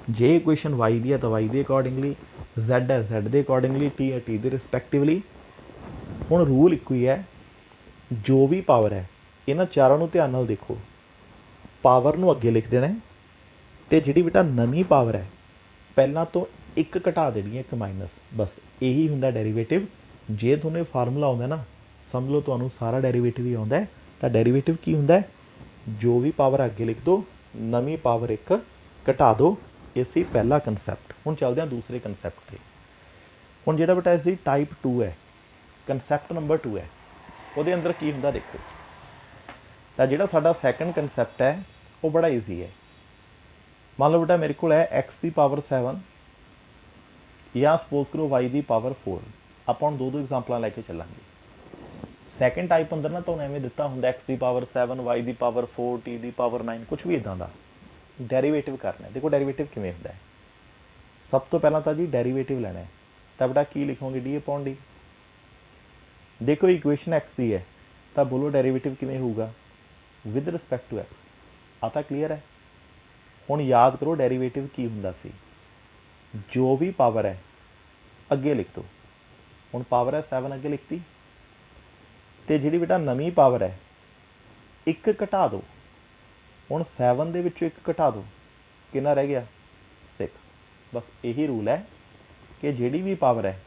ਜੇ ਇਕੁਏਸ਼ਨ y ਦੀ ਹੈ ਤਾਂ y ਦੇ ਅਕੋਰਡਿੰਗਲੀ, z ਹੈ z ਦੇ ਅਕੋਰਡਿੰਗਲੀ, t ਹੈ t ਦੇ ਰਿਸਪੈਕਟਿਵਲੀ। ਹੁਣ ਰੂਲ ਇੱਕੋ ਹੀ ਹੈ, ਜੋ ਵੀ ਪਾਵਰ ਹੈ ਇਹਨਾਂ ਚਾਰਾਂ ਨੂੰ ਧਿਆਨ ਨਾਲ ਦੇਖੋ, ਪਾਵਰ ਨੂੰ ਅੱਗੇ ਲਿਖ ਦੇਣਾ ਤੇ ਜਿਹੜੀ ਬੇਟਾ ਨਵੀਂ ਪਾਵਰ ਹੈ ਪਹਿਲਾਂ ਤੋਂ ਇੱਕ ਘਟਾ ਦੇਣੀ ਹੈ, ਇੱਕ ਮਾਈਨਸ। ਬਸ ਇਹੀ ਹੁੰਦਾ ਡੈਰੀਵੇਟਿਵ। ਜੇ ਤੁਹਾਨੂੰ ਇਹ ਫਾਰਮੂਲਾ ਆਉਂਦਾ ਨਾ, ਸਮਝ ਲਓ ਤੁਹਾਨੂੰ ਸਾਰਾ ਡੈਰੀਵੇਟਿਵ ਹੀ ਆਉਂਦਾ। ਤਾਂ ਡੈਰੀਵੇਟਿਵ ਕੀ ਹੁੰਦਾ? ਜੋ ਵੀ ਪਾਵਰ ਅੱਗੇ ਲਿਖ ਦਿਓ, ਨਵੀਂ ਪਾਵਰ ਇੱਕ ਘਟਾ ਦਿਓ। ਇਹ ਸੀ ਪਹਿਲਾ ਕਨਸੈਪਟ। ਹੁਣ ਚੱਲਦੇ ਹਾਂ ਦੂਸਰੇ ਕਨਸੈਪਟ 'ਤੇ। ਹੁਣ ਜਿਹੜਾ ਬੇਟਾ ਇਸ ਦੀ ਟਾਈਪ 2 ਹੈ, ਕਨਸੈਪਟ ਨੰਬਰ 2 ਹੈ, ਉਹਦੇ ਅੰਦਰ ਕੀ ਹੁੰਦਾ ਦੇਖੋ। ਤਾਂ ਜਿਹੜਾ ਸਾਡਾ ਸੈਕੰਡ ਕਨਸੈਪਟ ਹੈ ਉਹ ਬੜਾ ਈਜ਼ੀ ਹੈ। ਮੰਨ ਲਓ ਬੇਟਾ ਮੇਰੇ ਕੋਲ ਹੈ x ਦੀ ਪਾਵਰ 7 ਜਾਂ ਸਪੋਜ਼ ਕਰੋ y ਦੀ ਪਾਵਰ 4। ਆਪਾਂ ਹੁਣ ਦੋ ਐਗਜ਼ਾਮਪਲਾਂ ਲੈ ਕੇ ਚੱਲਾਂਗੇ। ਸੈਕੰਡ ਟਾਈਪ ਅੰਦਰ ਨਾ ਤੁਹਾਨੂੰ ਐਵੇਂ ਦਿੱਤਾ ਹੁੰਦਾ x ਦੀ ਪਾਵਰ 7, y ਦੀ ਪਾਵਰ 4, t ਦੀ ਪਾਵਰ 9, ਕੁਛ ਵੀ ਇੱਦਾਂ ਦਾ। ਡੈਰੀਵੇਟਿਵ ਕਰਨਾ ਹੈ। ਦੇਖੋ ਡੈਰੀਵੇਟਿਵ ਕਿਵੇਂ ਹੁੰਦਾ ਹੈ। ਸਭ ਤੋਂ ਪਹਿਲਾਂ ਤਾਂ ਜੀ ਡੈਰੀਵੇਟਿਵ ਲੈਣਾ ਹੈ। ਤਾਂ ਬੇਟਾ ਕੀ ਲਿਖੋਗੇ? d/d। ਦੇਖੋ ਇਕੁਏਸ਼ਨ x ਦੀ ਹੈ ਤਾਂ ਬੋਲੋ ਡੈਰੀਵੇਟਿਵ ਕਿਵੇਂ ਹੋਊਗਾ? With respect to x। ਆ ਤਾਂ ਕਲੀਅਰ ਹੈ। ਹੁਣ ਯਾਦ ਕਰੋ ਡੈਰੀਵੇਟਿਵ ਕੀ ਹੁੰਦਾ ਸੀ? ਜੋ ਵੀ ਪਾਵਰ ਹੈ ਅੱਗੇ ਲਿਖ ਦਿਓ। ਹੁਣ ਪਾਵਰ ਹੈ 7 ਅੱਗੇ ਲਿਖਤੀ ਤੇ ਜਿਹੜੀ ਬੇਟਾ ਨਵੀਂ ਪਾਵਰ ਹੈ ਇੱਕ ਘਟਾ ਦਿਓ। ਹੁਣ 7 ਦੇ ਵਿੱਚੋਂ ਇੱਕ ਘਟਾ ਦਿਓ, ਕਿੰਨਾ ਰਹਿ ਗਿਆ? 6। ਬਸ ਇਹੀ ਰੂਲ ਹੈ ਕਿ ਜਿਹੜੀ ਵੀ ਪਾਵਰ ਹੈ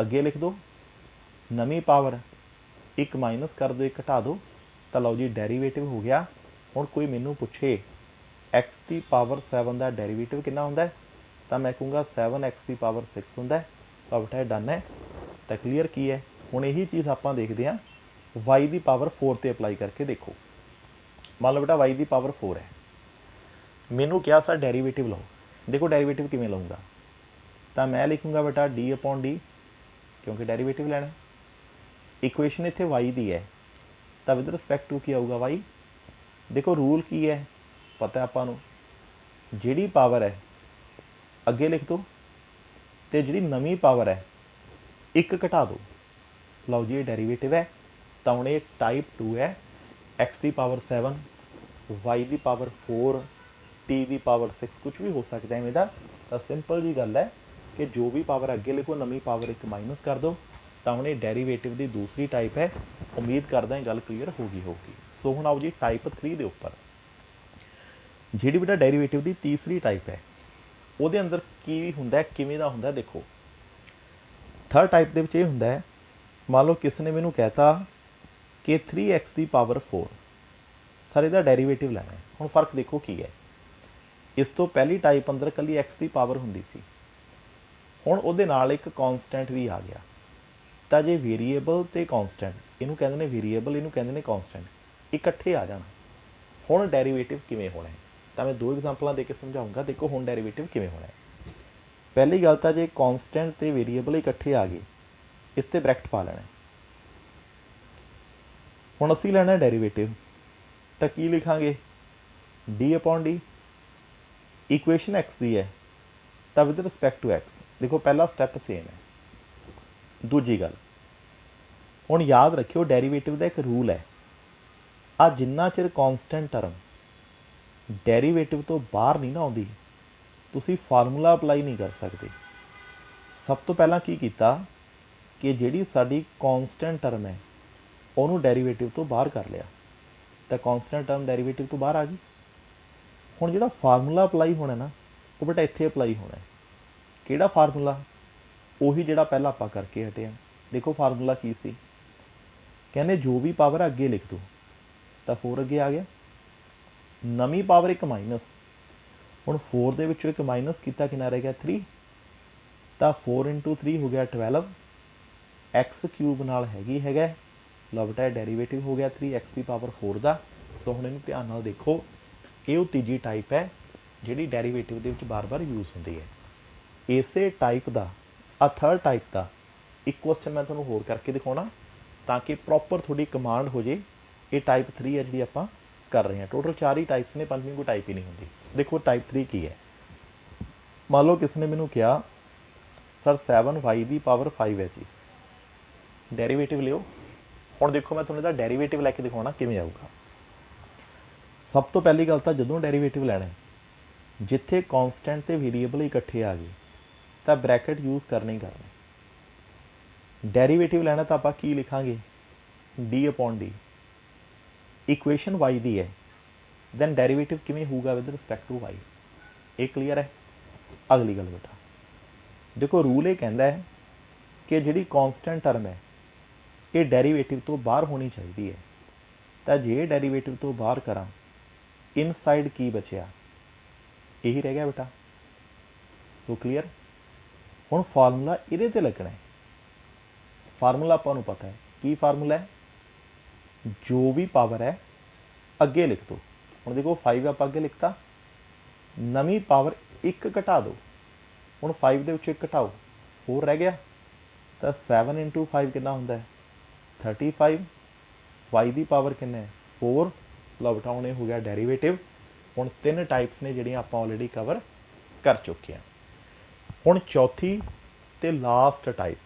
ਅੱਗੇ ਲਿਖ ਦਿਓ, ਨਵੀਂ ਪਾਵਰ ਇੱਕ ਮਾਈਨਸ ਕਰ ਦਿਓ, ਇੱਕ ਘਟਾ ਦਿਓ। ਤਾਂ ਲਓ ਜੀ ਡੈਰੀਵੇਟਿਵ ਹੋ ਗਿਆ। ਹੁਣ ਕੋਈ ਮੈਨੂੰ ਪੁੱਛੇ x ਦੀ ਪਾਵਰ 7 ਦਾ ਡੈਰੀਵੇਟਿਵ ਕਿੰਨਾ ਹੁੰਦਾ? ਤਾਂ ਮੈਂ ਕਹੂੰਗਾ 7x ਦੀ ਪਾਵਰ 6 ਹੁੰਦਾ। ਤਾਂ ਬੇਟਾ ਇਹ ਡਨ ਹੈ। ਤਾਂ ਕਲੀਅਰ ਕੀ ਹੈ? ਹੁਣ ਇਹੀ ਚੀਜ਼ ਆਪਾਂ ਦੇਖਦੇ ਹਾਂ y ਦੀ ਪਾਵਰ 4 'ਤੇ ਅਪਲਾਈ ਕਰਕੇ। ਦੇਖੋ ਮੰਨ ਲਓ ਬੇਟਾ y ਦੀ ਪਾਵਰ 4 ਹੈ, ਮੈਨੂੰ ਕਿਹਾ ਸਰ ਡੈਰੀਵੇਟਿਵ ਲਓ। ਦੇਖੋ ਡੈਰੀਵੇਟਿਵ ਕਿਵੇਂ ਲਊਂਗਾ? ਤਾਂ ਮੈਂ ਲਿਖੂੰਗਾ ਬੇਟਾ d/d, ਕਿਉਂਕਿ ਡੈਰੀਵੇਟਿਵ ਲੈਣਾ। ਇਕੁਏਸ਼ਨ ਇੱਥੇ y ਦੀ ਹੈ ਤਾਂ ਵਿਦ ਰਿਸਪੈਕਟ ਟੂ ਕੀ ਆਊਗਾ? y। ਦੇਖੋ ਰੂਲ ਕੀ ਹੈ ਪਤਾ ਆਪਾਂ ਨੂੰ, ਜਿਹੜੀ ਪਾਵਰ ਹੈ ਅੱਗੇ ਲਿਖ ਦਿਓ ਤੇ ਜਿਹੜੀ ਨਵੀਂ ਪਾਵਰ ਹੈ ਇੱਕ ਘਟਾ ਦਿਓ। ਲਓ ਜੀ ਇਹ ਡੈਰੀਵੇਟਿਵ ਹੈ। ਤਾਂ ਹੁਣ ਇਹ ਟਾਈਪ 2 ਹੈ। x ਦੀ ਪਾਵਰ 7, y ਦੀ ਪਾਵਰ 4, t ਦੀ ਪਾਵਰ 6, ਕੁਛ ਵੀ ਹੋ ਸਕਦਾ ਐਵੇਂ ਦਾ। ਤਾਂ ਸਿੰਪਲ ਜੀ ਗੱਲ ਹੈ ਕਿ ਜੋ ਵੀ ਪਾਵਰ ਅੱਗੇ ਲਿਖੋ, ਨਵੀਂ ਪਾਵਰ ਇੱਕ ਮਾਈਨਸ ਕਰ ਦਿਓ। ਤਾਂ ਹੁਣ ਇਹ ਡੈਰੀਵੇਟਿਵ ਦੀ ਦੂਸਰੀ ਟਾਈਪ ਹੈ। ਉਮੀਦ ਕਰਦਾ ਇਹ ਗੱਲ ਕਲੀਅਰ ਹੋ ਗਈ ਹੋਊਗੀ। ਸੋ ਹੁਣ ਆਓ ਜੀ ਟਾਈਪ 3 ਦੇ ਉੱਪਰ। ਜਿਹੜੀ ਬੇਟਾ ਡੈਰੀਵੇਟਿਵ ਦੀ ਤੀਸਰੀ ਟਾਈਪ ਹੈ ਉਹਦੇ ਅੰਦਰ ਕੀ ਹੁੰਦਾ, ਕਿਵੇਂ ਦਾ ਹੁੰਦਾ? ਦੇਖੋ ਥਰਡ ਟਾਈਪ ਦੇ ਵਿੱਚ ਇਹ ਹੁੰਦਾ ਹੈ, ਮੰਨ ਲਓ ਕਿਸੇ ਨੇ ਮੈਨੂੰ ਕਹਿਤਾ ਕਿ 3x ਦੀ ਪਾਵਰ 4, ਸਰ ਇਹਦਾ ਡੈਰੀਵੇਟਿਵ ਲੈਣਾ ਹੈ। ਹੁਣ ਫਰਕ ਦੇਖੋ ਕੀ ਹੈ। ਇਸ ਤੋਂ ਪਹਿਲੀ ਟਾਈਪ ਅੰਦਰ ਇਕੱਲੀ x ਦੀ ਪਾਵਰ ਹੁੰਦੀ ਸੀ, ਹੁਣ ਉਹਦੇ ਨਾਲ ਇੱਕ ਕੌਨਸਟੈਂਟ ਵੀ ਆ ਗਿਆ। ਤਾਂ ਜੇ ਵੇਰੀਏਬਲ ਤੇ ਕੌਂਸਟੈਂਟ, ਇਹਨੂੰ ਕਹਿੰਦੇ ਨੇ ਵੇਰੀਏਬਲ, ਇਹਨੂੰ ਕਹਿੰਦੇ ਨੇ ਕੌਂਸਟੈਂਟ, ਇਕੱਠੇ ਆ ਜਾਣ, ਹੁਣ ਡੈਰੀਵੇਟਿਵ ਕਿਵੇਂ ਹੋਣਾ ਹੈ? ਤਾਂ ਮੈਂ 2 ਐਗਜ਼ਾਮਪਲਾਂ ਦੇ ਕੇ ਸਮਝਾਊਂਗਾ। ਦੇਖੋ ਹੁਣ ਡੈਰੀਵੇਟਿਵ ਕਿਵੇਂ ਹੋਣਾ ਹੈ। ਪਹਿਲੀ ਗੱਲ ਤਾਂ ਜੇ ਕੌਂਸਟੈਂਟ ਤੇ ਵੇਰੀਏਬਲ ਇਕੱਠੇ ਆ ਗਏ, ਇਸ ਤੇ ਬ੍ਰੈਕਟ ਪਾ ਲੈਣਾ। ਹੁਣ ਅਸੀਂ ਲੈਣਾ ਡੈਰੀਵੇਟਿਵ, ਤਾਂ ਕੀ ਲਿਖਾਂਗੇ? d/d। ਇਕੁਏਸ਼ਨ x ਦੀ ਹੈ ਤਾਂ ਵਿਦ ਰਿਸਪੈਕਟ ਟੂ x। ਦੇਖੋ ਪਹਿਲਾ ਸਟੈਪ ਸੇਮ ਹੈ। ਦੂਜੀ ਗੱਲ, ਹੁਣ ਯਾਦ ਰੱਖਿਓ ਡੈਰੀਵੇਟਿਵ ਦਾ ਇੱਕ ਰੂਲ ਹੈ, ਆ ਜਿੰਨਾ ਚਿਰ ਕੌਂਸਟੈਂਟ ਟਰਮ ਡੈਰੀਵੇਟਿਵ ਤੋਂ ਬਾਹਰ ਨਹੀਂ ਨਾ ਆਉਂਦੀ, ਤੁਸੀਂ ਫਾਰਮੂਲਾ ਅਪਲਾਈ ਨਹੀਂ ਕਰ ਸਕਦੇ। ਸਭ ਤੋਂ ਪਹਿਲਾਂ ਕੀ ਕੀਤਾ ਕਿ ਜਿਹੜੀ ਸਾਡੀ ਕੌਂਸਟੈਂਟ ਟਰਮ ਹੈ ਉਹਨੂੰ ਡੈਰੀਵੇਟਿਵ ਤੋਂ ਬਾਹਰ ਕਰ ਲਿਆ, ਤਾਂ ਕੌਂਸਟੈਂਟ ਟਰਮ ਡੈਰੀਵੇਟਿਵ ਤੋਂ ਬਾਹਰ ਆ ਗਈ। ਹੁਣ ਜਿਹੜਾ ਫਾਰਮੂਲਾ ਅਪਲਾਈ ਹੋਣਾ ਨਾ, ਉਹ ਬੇਟਾ ਇੱਥੇ ਅਪਲਾਈ ਹੋਣਾ ਹੈ। ਕਿਹੜਾ ਫਾਰਮੂਲਾ? ਉਹੀ ਜਿਹੜਾ ਪਹਿਲਾਂ ਆਪਾਂ ਕਰਕੇ ਹਟੇ ਹਾਂ। ਦੇਖੋ ਫਾਰਮੂਲਾ ਕੀ ਸੀ? ਕਹਿੰਦੇ ਜੋ ਵੀ ਪਾਵਰ ਅੱਗੇ ਲਿਖ ਦੋ, ਤਾਂ 4 ਅੱਗੇ ਆ ਗਿਆ। ਨਵੀਂ ਪਾਵਰ ਇੱਕ ਮਾਈਨਸ, ਹੁਣ 4 ਦੇ ਵਿੱਚੋਂ ਇੱਕ ਮਾਈਨਸ ਕੀਤਾ, ਕਿੰਨਾ ਰਹਿ ਗਿਆ? 3। ਤਾਂ 4 × 3 ਹੋ ਗਿਆ 12। ਐਕਸ ਕਿਊਬ ਨਾਲ ਹੈਗਾ ਲਓ ਬੇਟਾ ਡੈਰੀਵੇਟਿਵ ਹੋ ਗਿਆ 3x ਦੀ ਪਾਵਰ 4 ਦਾ। ਸੋ ਹੁਣ ਇਹਨੂੰ ਧਿਆਨ ਨਾਲ ਦੇਖੋ, ਇਹ ਉਹ ਤੀਜੀ ਟਾਈਪ ਹੈ ਜਿਹੜੀ ਡੈਰੀਵੇਟਿਵ ਦੇ ਵਿੱਚ ਬਾਰ-ਬਾਰ ਯੂਜ਼ ਹੁੰਦੀ ਹੈ। ਇਸੇ ਟਾਈਪ ਦਾ ਆ ਥਰਡ ਟਾਈਪ ਦਾ ਇੱਕ ਕੁਐਸਚਨ ਮੈਂ ਤੁਹਾਨੂੰ ਹੋਰ ਕਰਕੇ ਦਿਖਾਉਣਾ, ਤਾਂ ਕਿ ਪ੍ਰੋਪਰ ਤੁਹਾਡੀ ਕਮਾਂਡ ਹੋ ਜੇ। ਇਹ ਟਾਈਪ 3 ਹੈ ਜਿਹੜੀ ਆਪਾਂ ਕਰ ਰਹੇ ਹਾਂ। ਟੋਟਲ 4 ਹੀ ਟਾਈਪਸ ਨੇ, ਪੰਜਵੀਂ ਕੋਈ ਟਾਈਪ ਹੀ ਨਹੀਂ ਹੁੰਦੀ। ਦੇਖੋ ਟਾਈਪ 3 ਕੀ ਹੈ। ਮੰਨ ਲਓ ਕਿਸ ਨੇ ਮੈਨੂੰ ਕਿਹਾ ਸਰ 7y ਦੀ ਪਾਵਰ 5 ਹੈ ਜੀ, ਡੈਰੀਵੇਟਿਵ ਲਿਓ। ਹੁਣ ਦੇਖੋ ਮੈਂ ਤੁਹਾਨੂੰ ਇਹਦਾ ਡੈਰੀਵੇਟਿਵ ਲੈ ਕੇ ਦਿਖਾਉਣਾ ਕਿਵੇਂ ਆਊਗਾ। ਸਭ ਤੋਂ ਪਹਿਲੀ ਗੱਲ ਤਾਂ ਜਦੋਂ ਡੈਰੀਵੇਟਿਵ ਲੈਣਾ, ਜਿੱਥੇ ਕੌਂਸਟੈਂਟ ਤੇ ਵੇਰੀਏਬਲ ਇਕੱਠੇ ਆ ਗਏ ਤਾਂ ਬ੍ਰੈਕਟ ਯੂਜ਼ ਕਰਨਾ ਹੀ ਕਰਨਾ। ਡੈਰੀਵੇਟਿਵ ਲੈਣਾ ਤਾਂ ਆਪਾਂ ਕੀ ਲਿਖਾਂਗੇ? d/d। ਇਕੁਏਸ਼ਨ y ਦੀ ਹੈ, ਦੈਨ ਡੈਰੀਵੇਟਿਵ ਕਿਵੇਂ ਹੋਊਗਾ ਵਿਦ ਰਿਸਪੈਕਟ ਟੂ y। ਇਹ ਕਲੀਅਰ ਹੈ? ਅਗਲੀ ਗੱਲ ਬੇਟਾ ਦੇਖੋ, ਰੂਲ ਇਹ ਕਹਿੰਦਾ ਹੈ ਕਿ ਜਿਹੜੀ ਕੌਂਸਟੈਂਟ ਟਰਮ ਹੈ ਇਹ ਡੈਰੀਵੇਟਿਵ ਤੋਂ ਬਾਹਰ ਹੋਣੀ ਚਾਹੀਦੀ ਹੈ। ਤਾਂ ਜੇ ਡੈਰੀਵੇਟਿਵ ਤੋਂ ਬਾਹਰ ਕਰਾਂ, ਇਨਸਾਈਡ ਕੀ ਬਚਿਆ? ਇਹੀ ਰਹਿ ਗਿਆ ਬੇਟਾ। ਸੋ ਕਲੀਅਰ? ਹੁਣ ਫਾਰਮੂਲਾ ਇਹਦੇ ਤੇ ਲੱਗਣਾ ਹੈ। ਫਾਰਮੂਲਾ ਆਪਾਂ ਨੂੰ ਪਤਾ ਹੈ। ਕੀ ਫਾਰਮੂਲਾ ਹੈ? ਜੋ ਵੀ ਪਾਵਰ ਹੈ ਅੱਗੇ ਲਿਖ ਦਿਓ। ਹੁਣ ਦੇਖੋ 5 ਆਪਾਂ ਅੱਗੇ ਲਿਖਤਾ, ਨਵੀਂ ਪਾਵਰ 1 ਘਟਾ ਦਿਓ। ਹੁਣ 5 ਦੇ ਵਿੱਚੋਂ 1 ਘਟਾਓ, 4 ਰਹਿ ਗਿਆ। ਤਾਂ 7 × 5 ਕਿੰਨਾ ਹੁੰਦਾ ਹੈ? 35। y ਦੀ ਪਾਵਰ ਕਿੰਨਾ ਹੈ? 4। ਲਓ ਬੇਟਾ ਹੁਣ ਇਹ ਹੋ ਗਿਆ ਡੈਰੀਵੇਟਿਵ। ਹੁਣ 3 ਟਾਈਪਸ ਨੇ ਜਿਹੜੀਆਂ ਆਪਾਂ ਆਲਰੇਡੀ ਕਵਰ ਕਰ ਚੁੱਕੇ ਹਾਂ। ਹੁਣ ਚੌਥੀ ਤੇ ਲਾਸਟ ਟਾਈਪ,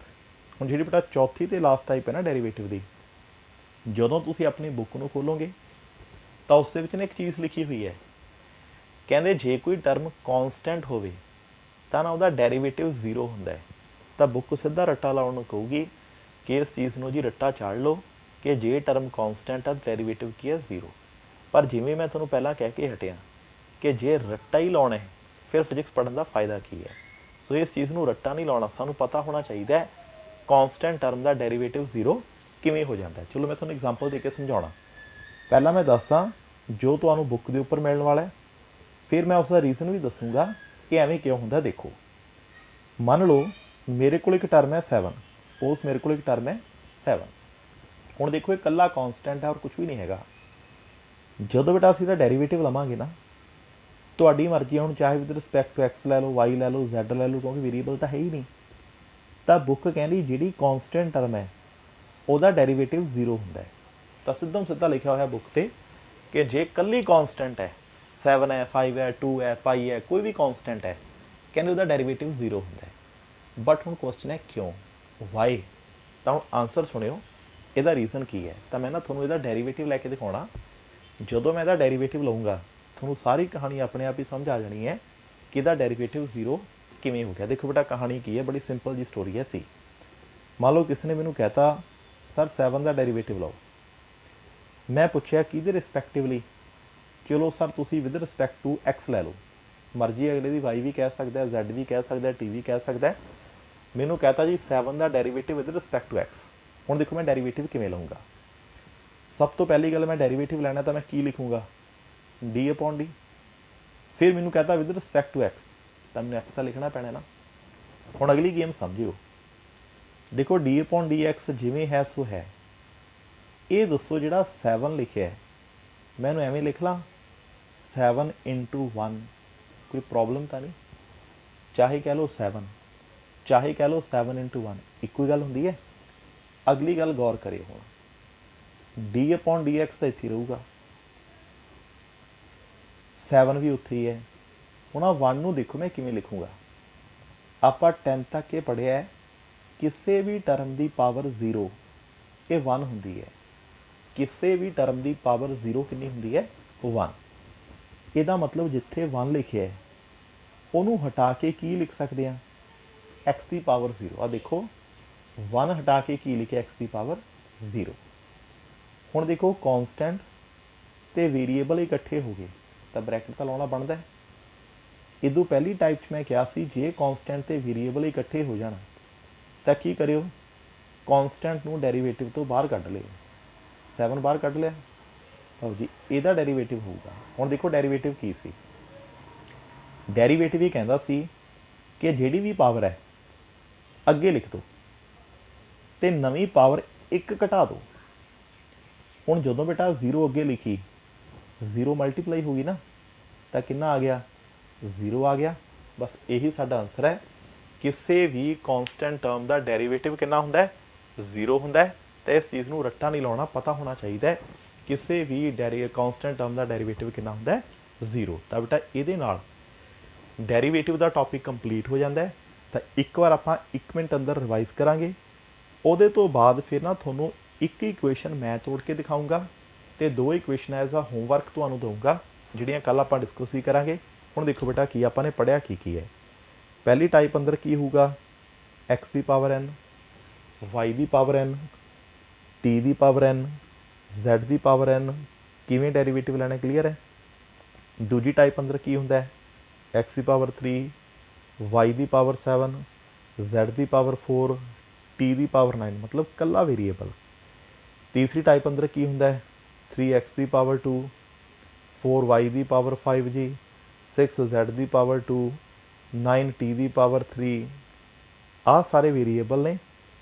ਹੁਣ ਜਿਹੜੀ ਬੇਟਾ ਚੌਥੀ ਤੇ ਲਾਸਟ ਟਾਈਪ ਹੈ ਨਾ ਡੈਰੀਵੇਟਿਵ ਦੀ, ਜਦੋਂ ਤੁਸੀਂ ਆਪਣੀ ਬੁੱਕ ਨੂੰ ਖੋਲੋਗੇ ਤਾਂ ਉਸ ਦੇ ਵਿੱਚ ਨਾ ਇੱਕ ਚੀਜ਼ ਲਿਖੀ ਹੋਈ ਹੈ। ਕਹਿੰਦੇ ਜੇ ਕੋਈ ਟਰਮ ਕੌਂਸਟੈਂਟ ਹੋਵੇ ਤਾਂ ਨਾ ਉਹਦਾ ਡੈਰੀਵੇਟਿਵ 0 ਹੁੰਦਾ ਹੈ। ਤਾਂ ਬੁੱਕ ਸਿੱਧਾ ਰੱਟਾ ਲਾਉਣ ਨੂੰ ਕਹੂਗੀ ਕਿ ਇਸ ਚੀਜ਼ ਨੂੰ ਜੀ ਰੱਟਾ ਚਾੜ ਲਓ ਕਿ ਜੇ ਟਰਮ ਕੌਂਸਟੈਂਟ ਆ ਡੈਰੀਵੇਟਿਵ ਕੀ ਹੈ? 0। ਪਰ ਜਿਵੇਂ ਮੈਂ ਤੁਹਾਨੂੰ ਪਹਿਲਾਂ ਕਹਿ ਕੇ ਹਟਿਆ ਕਿ ਜੇ ਰੱਟਾ ਹੀ ਲਾਉਣਾ ਹੈ ਫਿਰ ਫਿਜ਼ਿਕਸ ਪੜ੍ਹਨ ਦਾ ਫਾਇਦਾ ਕੀ ਹੈ? ਸੋ ਇਸ ਚੀਜ਼ ਨੂੰ ਰੱਟਾ ਨਹੀਂ ਲਾਉਣਾ, ਸਾਨੂੰ ਪਤਾ ਹੋਣਾ ਚਾਹੀਦਾ ਹੈ ਕੌਂਸਟੈਂਟ ਟਰਮ ਦਾ ਡੈਰੀਵੇਟਿਵ 0 ਕਿਵੇਂ ਹੋ ਜਾਂਦਾ ਹੈ। ਚਲੋ ਮੈਂ ਤੁਹਾਨੂੰ ਐਗਜ਼ਾਮਪਲ ਦੇ ਕੇ ਸਮਝਾਉਣਾ। ਪਹਿਲਾਂ ਮੈਂ ਦੱਸਾਂ ਜੋ ਤੁਹਾਨੂੰ ਬੁੱਕ ਦੇ ਉੱਪਰ ਮਿਲਣ ਵਾਲਾ ਹੈ, ਫਿਰ ਮੈਂ ਉਸ ਦਾ ਰੀਜ਼ਨ ਵੀ ਦੱਸੂੰਗਾ ਕਿ ਐਵੇਂ ਕਿਉਂ ਹੁੰਦਾ। ਦੇਖੋ ਮੰਨ ਲਓ ਮੇਰੇ ਕੋਲ ਇੱਕ ਟਰਮ ਹੈ 7, ਸਪੋਜ਼ ਮੇਰੇ ਕੋਲ ਇੱਕ ਟਰਮ ਹੈ 7। ਹੁਣ ਦੇਖੋ ਇਹ ਇਕੱਲਾ ਕੌਂਸਟੈਂਟ ਹੈ ਔਰ ਕੁਝ ਵੀ ਨਹੀਂ ਹੈਗਾ। ਜਦੋਂ ਬੇਟਾ ਅਸੀਂ ਇਹਦਾ ਡੈਰੀਵੇਟਿਵ ਲਵਾਂਗੇ ਨਾ, ਤੁਹਾਡੀ ਮਰਜ਼ੀ ਹੈ, ਹੁਣ ਚਾਹੇ ਵਿਦ ਰਿਸਪੈਕਟ ਟੂ x ਲੈ ਲਓ, y ਲੈ ਲਓ, z ਲੈ ਲਓ, ਕਿਉਂਕਿ ਵੇਰੀਏਬਲ ਤਾਂ ਹੈ ਹੀ ਨਹੀਂ। ਤਾਂ ਬੁੱਕ ਕਹਿੰਦੀ ਜਿਹੜੀ ਕੌਂਸਟੈਂਟ ਟਰਮ ਹੈ ਉਹਦਾ ਡੈਰੀਵੇਟਿਵ 0 ਹੁੰਦਾ ਹੈ। ਤਾਂ ਸਿੱਧਾ ਲਿਖਿਆ ਹੋਇਆ ਬੁੱਕ 'ਤੇ ਕਿ ਜੇ ਇਕੱਲੀ ਕੌਂਸਟੈਂਟ ਹੈ, 7 ਹੈ, 5 ਹੈ, 2 ਹੈ, ਪਾਈ ਹੈ, ਕੋਈ ਵੀ ਕੌਂਸਟੈਂਟ ਹੈ, ਕਹਿੰਦੇ ਉਹਦਾ ਡੈਰੀਵੇਟਿਵ 0 ਹੁੰਦਾ ਹੈ। ਬਟ ਹੁਣ ਕੁਐਸਚਨ ਹੈ ਕਿਉਂ? ਵਾਈ? ਤਾਂ ਹੁਣ ਆਨਸਰ ਸੁਣਿਓ, ਇਹਦਾ ਰੀਜ਼ਨ ਕੀ ਹੈ। ਤਾਂ ਮੈਂ ਨਾ ਤੁਹਾਨੂੰ ਇਹਦਾ ਡੈਰੀਵੇਟਿਵ ਲੈ ਕੇ ਦਿਖਾਉਣਾ। ਜਦੋਂ ਮੈਂ ਇਹਦਾ ਡੈਰੀਵੇਟਿਵ ਲਊਂਗਾ ਤੁਹਾਨੂੰ ਸਾਰੀ ਕਹਾਣੀ ਆਪਣੇ ਆਪ ਹੀ ਸਮਝ ਆ ਜਾਣੀ ਹੈ ਕਿ ਇਹਦਾ ਡੈਰੀਵੇਟਿਵ 0 ਕਿਵੇਂ ਹੋ ਗਿਆ। ਦੇਖੋ ਬੇਟਾ ਕਹਾਣੀ ਕੀ ਹੈ, ਬੜੀ ਸਿੰਪਲ ਜੀ ਸਟੋਰੀ ਹੈ ਸੀ। ਮੰਨ ਲਓ ਕਿਸੇ ਨੇ ਮੈਨੂੰ ਕਹਿਤਾ ਸਰ 7 ਦਾ ਡੈਰੀਵੇਟਿਵ ਲਓ। ਮੈਂ ਪੁੱਛਿਆ ਕਿਹਦੇ ਰਿਸਪੈਕਟਿਵਲੀ? ਚਲੋ ਸਰ ਤੁਸੀਂ ਵਿਦ ਰਿਸਪੈਕਟ ਟੂ x ਲੈ ਲਓ, ਮਰਜ਼ੀ ਅਗਲੇ ਦੀ y ਵੀ ਕਹਿ ਸਕਦਾ, z ਵੀ ਕਹਿ ਸਕਦਾ, t ਵੀ ਕਹਿ ਸਕਦਾ। ਮੈਨੂੰ ਕਹਤਾ ਜੀ 7 ਦਾ derivative with respect to x। ਹੁਣ ਦੇਖੋ ਮੈਂ ਡੈਰੀਵੇਟਿਵ ਕਿਵੇਂ ਲਊਂਗਾ। ਸਭ ਤੋਂ ਪਹਿਲੀ ਗੱਲ, ਮੈਂ ਡੈਰੀਵੇਟਿਵ ਲੈਣਾ ਤਾਂ ਮੈਂ ਕੀ ਲਿਖੂੰਗਾ? d/d। ਫਿਰ ਮੈਨੂੰ ਕਹਤਾ ਵਿਦ ਰਿਸਪੈਕਟ ਟੂ x, ਤਾਂ ਮੈਨੂੰ x ਦਾ ਲਿਖਣਾ ਪੈਣਾ ਨਾ। ਹੁਣ ਅਗਲੀ ਗੇਮ ਸਮਝਿਓ। देखो डी अपॉन डी एक्स जिमें है सो है। ये दसो जिहड़ा 7 लिखिया है मैं इहनूं एवें लिख ला 7 इंटू 1, कोई प्रॉब्लम तो नहीं। चाहे कह लो 7, चाहे कह लो 7 इंटू 1, इक्को ही गल हुंदी है। अगली गल गौर करिए हुण डी अपॉन डी एक्स तो इत्थे ही रहूगा, 7 भी उत्थे ही है। हुण आ 1 नूं देखो मैं किवें लिखूँगा। आपां 10 तक ये पढ़िया है किसी भी टर्म की पावर 0 ये 1 हुंदी है। किसी भी टर्म की पावर 0 कितनी हुंदी है 1। ਇਹਦਾ मतलब जिथे 1 लिखिया है ਉਹਨੂੰ हटा के की लिख सकते हैं एक्स की पावर 0। आ देखो 1 हटा के की लिखे एक्स की पावर 0। हुण देखो कॉन्सटेंट ते वेरीएबल इकट्ठे हो गए तो ब्रैकेट तो लाना बनता है। इदों पहली टाइप मैं कहा सी जे कॉन्सटेंट ते वेरीएबल इकट्ठे हो जाना तो की करियो कॉन्सटेंट नूं डेरीवेटिव तो बाहर कढ़ लियो। 7 बाहर कढ़ लिया लो जी, ਇਹਦਾ डेरीवेटिव होगा। हुण देखो डेरीवेटिव की सी, डेरीवेटिव ये कहता सी कि जिहड़ी भी पावर है अगे लिख दो तो नवीं पावर 1 घटा दो। हुण जदों बेटा 0 अगे लिखी 0 मल्टीप्लाई होगी ना तो कितना आ गया 0 आ गया। बस यही साडा आंसर है। किसी भी कॉन्सटेंट टर्म का डेरीवेटिव कितना हुंदा है 0 हुंदा है। तो इस चीज़ नूं रट्टा नहीं लाउणा, पता होना चाहिए किसी भी कॉन्सटेंट टर्म का डेरीवेटिव कितना हुंदा है 0। तो बेटा ये नाल डेरीवेटिव का टॉपिक कंप्लीट हो जाता है। तो एक बार आपां 1 मिनट अंदर रिवाइज़ करांगे, उहदे तो बाद फिर ना तुहानूं एक इक्वेशन मैं तोड़ के दिखाऊँगा तो 2 इक्वेशन एज आ होमवर्क तुहानूं दूँगा जिहड़ियां कल आपां डिस्कस ही करांगे। हुण देखो बेटा की आपां ने पढ़िया की है। पहली टाइप अंदर की होगा एक्स की पावर एन, वाई की पावर एन, टी की पावर एन, जैड की पावर एन। किवें डेरीवेटिव लैना क्लीयर है। दूजी टाइप अंदर की हुंदा है एक्स की पावर 3, वाई की पावर 7, जैड की पावर 4, टी की पावर 9, मतलब कला वेरीएबल। तीसरी टाइप अंदर की हुंदा है 3x की पावर 2, 4y की पावर 5 जी, 6z की पावर 2, 9t की पावर 3। आ सारे वेरीएबल ने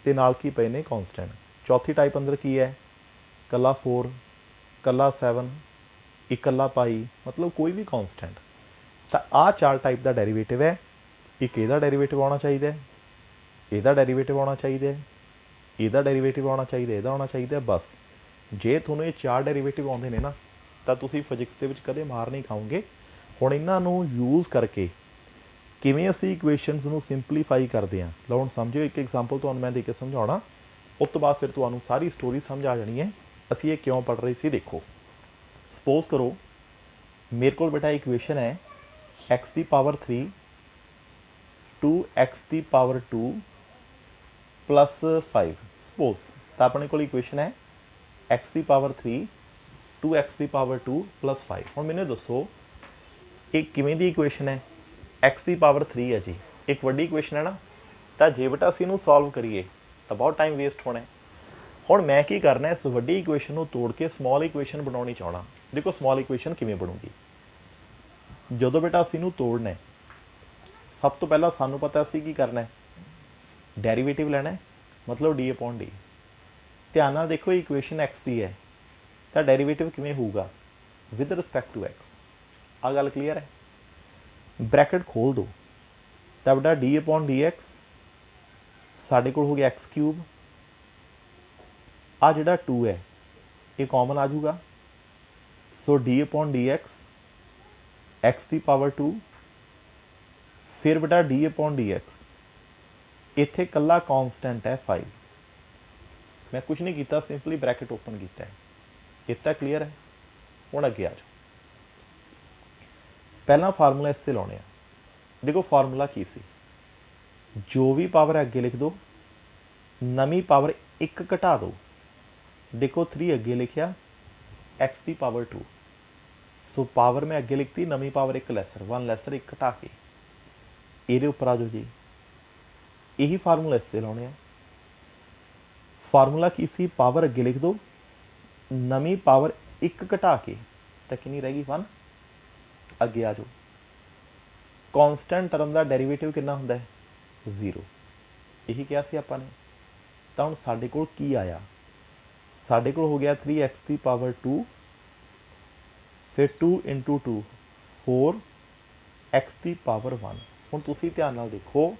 ते नाल की पे ने कॉन्सटेंट। चौथी टाइप अंदर की है कला 4, कला 7, इकला पाई, मतलब कोई भी कॉन्सटेंट। तो आ 4 टाइप का डेरीवेटिव है। एक ਇਹਦਾ डेरीवेटिव आना चाहिए, ਇਹਦਾ डेरीवेटिव आना चाहिए, ਇਹਦਾ डेरीवेटिव आना चाहिए, ਇਹਦਾ आना चाहिए। बस जे ਤੁਹਾਨੂੰ ਇਹ 4 डेरीवेटिव आते हैं ना तो ਤੁਸੀਂ ਫਿਜ਼ਿਕਸ ਦੇ ਵਿੱਚ ਕਦੇ ਮਾਰ ਨਹੀਂ ਖਾਓਗੇ। ਹੁਣ ਇਹਨਾਂ ਨੂੰ ਯੂਜ਼ ਕਰਕੇ ਕਿਵੇਂ ਅਸੀਂ ਇਕੁਏਸ਼ਨਸ ਨੂੰ ਸਿੰਪਲੀਫਾਈ ਕਰਦੇ ਹਾਂ। ਲਓ ਹੁਣ ਸਮਝਿਓ, ਇੱਕ ਐਗਜ਼ਾਮਪਲ ਤੁਹਾਨੂੰ ਮੈਂ ਦੇ ਕੇ ਸਮਝਾਉਣਾ, ਉਸ ਤੋਂ ਬਾਅਦ ਫਿਰ ਤੁਹਾਨੂੰ ਸਾਰੀ ਸਟੋਰੀ ਸਮਝ ਆ ਜਾਣੀ ਹੈ ਅਸੀਂ ਇਹ ਕਿਉਂ ਪੜ੍ਹ ਰਹੇ ਸੀ। ਦੇਖੋ ਸਪੋਜ਼ ਕਰੋ ਮੇਰੇ ਕੋਲ ਬੇਟਾ ਇਕੁਏਸ਼ਨ ਹੈ एक्स की पावर 3 2x की पावर 2 प्लस 5 सपोज। तो अपने को इक्वेशन है x की पावर 3 2x की पावर 2 प्लस 5। हुण मैनूं दसो एक किवें दी इक्वेशन है x की पावर 3 है जी, एक वड्डी इक्वेशन है ना। तो जे बेटा असीं इहनूं सॉल्व करिए तो बहुत टाइम वेस्ट होना है। हुण मैं की करना इस वड्डी इक्वेशन नूं तोड़ के समॉल इक्वेशन बनाउणी चाहुंदा। देखो समॉल इक्वेशन किवें बनूगी। ਜਦੋਂ बेटा ਅਸੀਂ ਇਹਨੂੰ ਤੋੜਨਾ ਹੈ ਸਭ ਤੋਂ ਪਹਿਲਾਂ ਸਾਨੂੰ ਪਤਾ ਅਸੀਂ ਕੀ ਕਰਨਾ ਹੈ ਡੈਰੀਵੇਟਿਵ ਲੈਣਾ ਹੈ, मतलब डी अपॉन डी। ਧਿਆਨ ਨਾਲ ਦੇਖੋ ਇਕੁਏਸ਼ਨ x ਦੀ ਹੈ ਤਾਂ ਡੈਰੀਵੇਟਿਵ ਕਿਵੇਂ ਹੋਊਗਾ ਵਿਦ ਰਿਸਪੈਕਟ ਟੂ x। ਆ ਗੱਲ ਕਲੀਅਰ ਹੈ। ਬ੍ਰੈਕਟ ਖੋਲ ਦਿਓ ਤਾਂ ਬੇਟਾ डी अपॉन dx ਸਾਡੇ ਕੋਲ ਹੋ ਗਿਆ x ਕਿਊਬ। ਆ ਜਿਹੜਾ 2 ਹੈ ਇਹ ਕਾਮਨ ਆ ਜਾਊਗਾ। ਸੋ डी अपॉन dx एक्स की पावर 2 फिर बेटा डी अपॉन डी एक्स इत्थे कला कॉन्सटेंट है 5। मैं कुछ नहीं किया, सिंपली ब्रैकेट ओपन किया है। इतना क्लीयर है। हुण अगे आ जाओ, पहला फार्मूला इस ते लाने। देखो फार्मूला की सी, जो भी पावर अगे लिख दो नवी पावर 1 घटा दो। देखो 3 अगे लिखिया एक्स की पावर 2, सो पावर मैं अगे लिखती नवी पावर 1 लैसर 1 लैसर 1 घटा के ये उपर आ जाओ जी। यही फार्मूला इससे लाने। फार्मूला की सी पावर अगे लिख दो नवी पावर 1 घटा के तो कितनी रहेगी 1। अगे आ जाओ कॉन्सटेंट टर्म का डेरीवेटिव कितना होंदा है 0। यही कहा सी आपां ने। ਤਾਂ ਹੁਣ ਸਾਡੇ ਕੋਲ ਕੀ ਆਇਆ, ਸਾਡੇ ਕੋਲ ਹੋ ਗਿਆ 3x ਦੀ ਪਾਵਰ 2, ਫਿਰ 2 × 2 4 x ਦੀ ਪਾਵਰ 1। ਹੁਣ ਤੁਸੀਂ ਧਿਆਨ ਨਾਲ ਦੇਖੋ,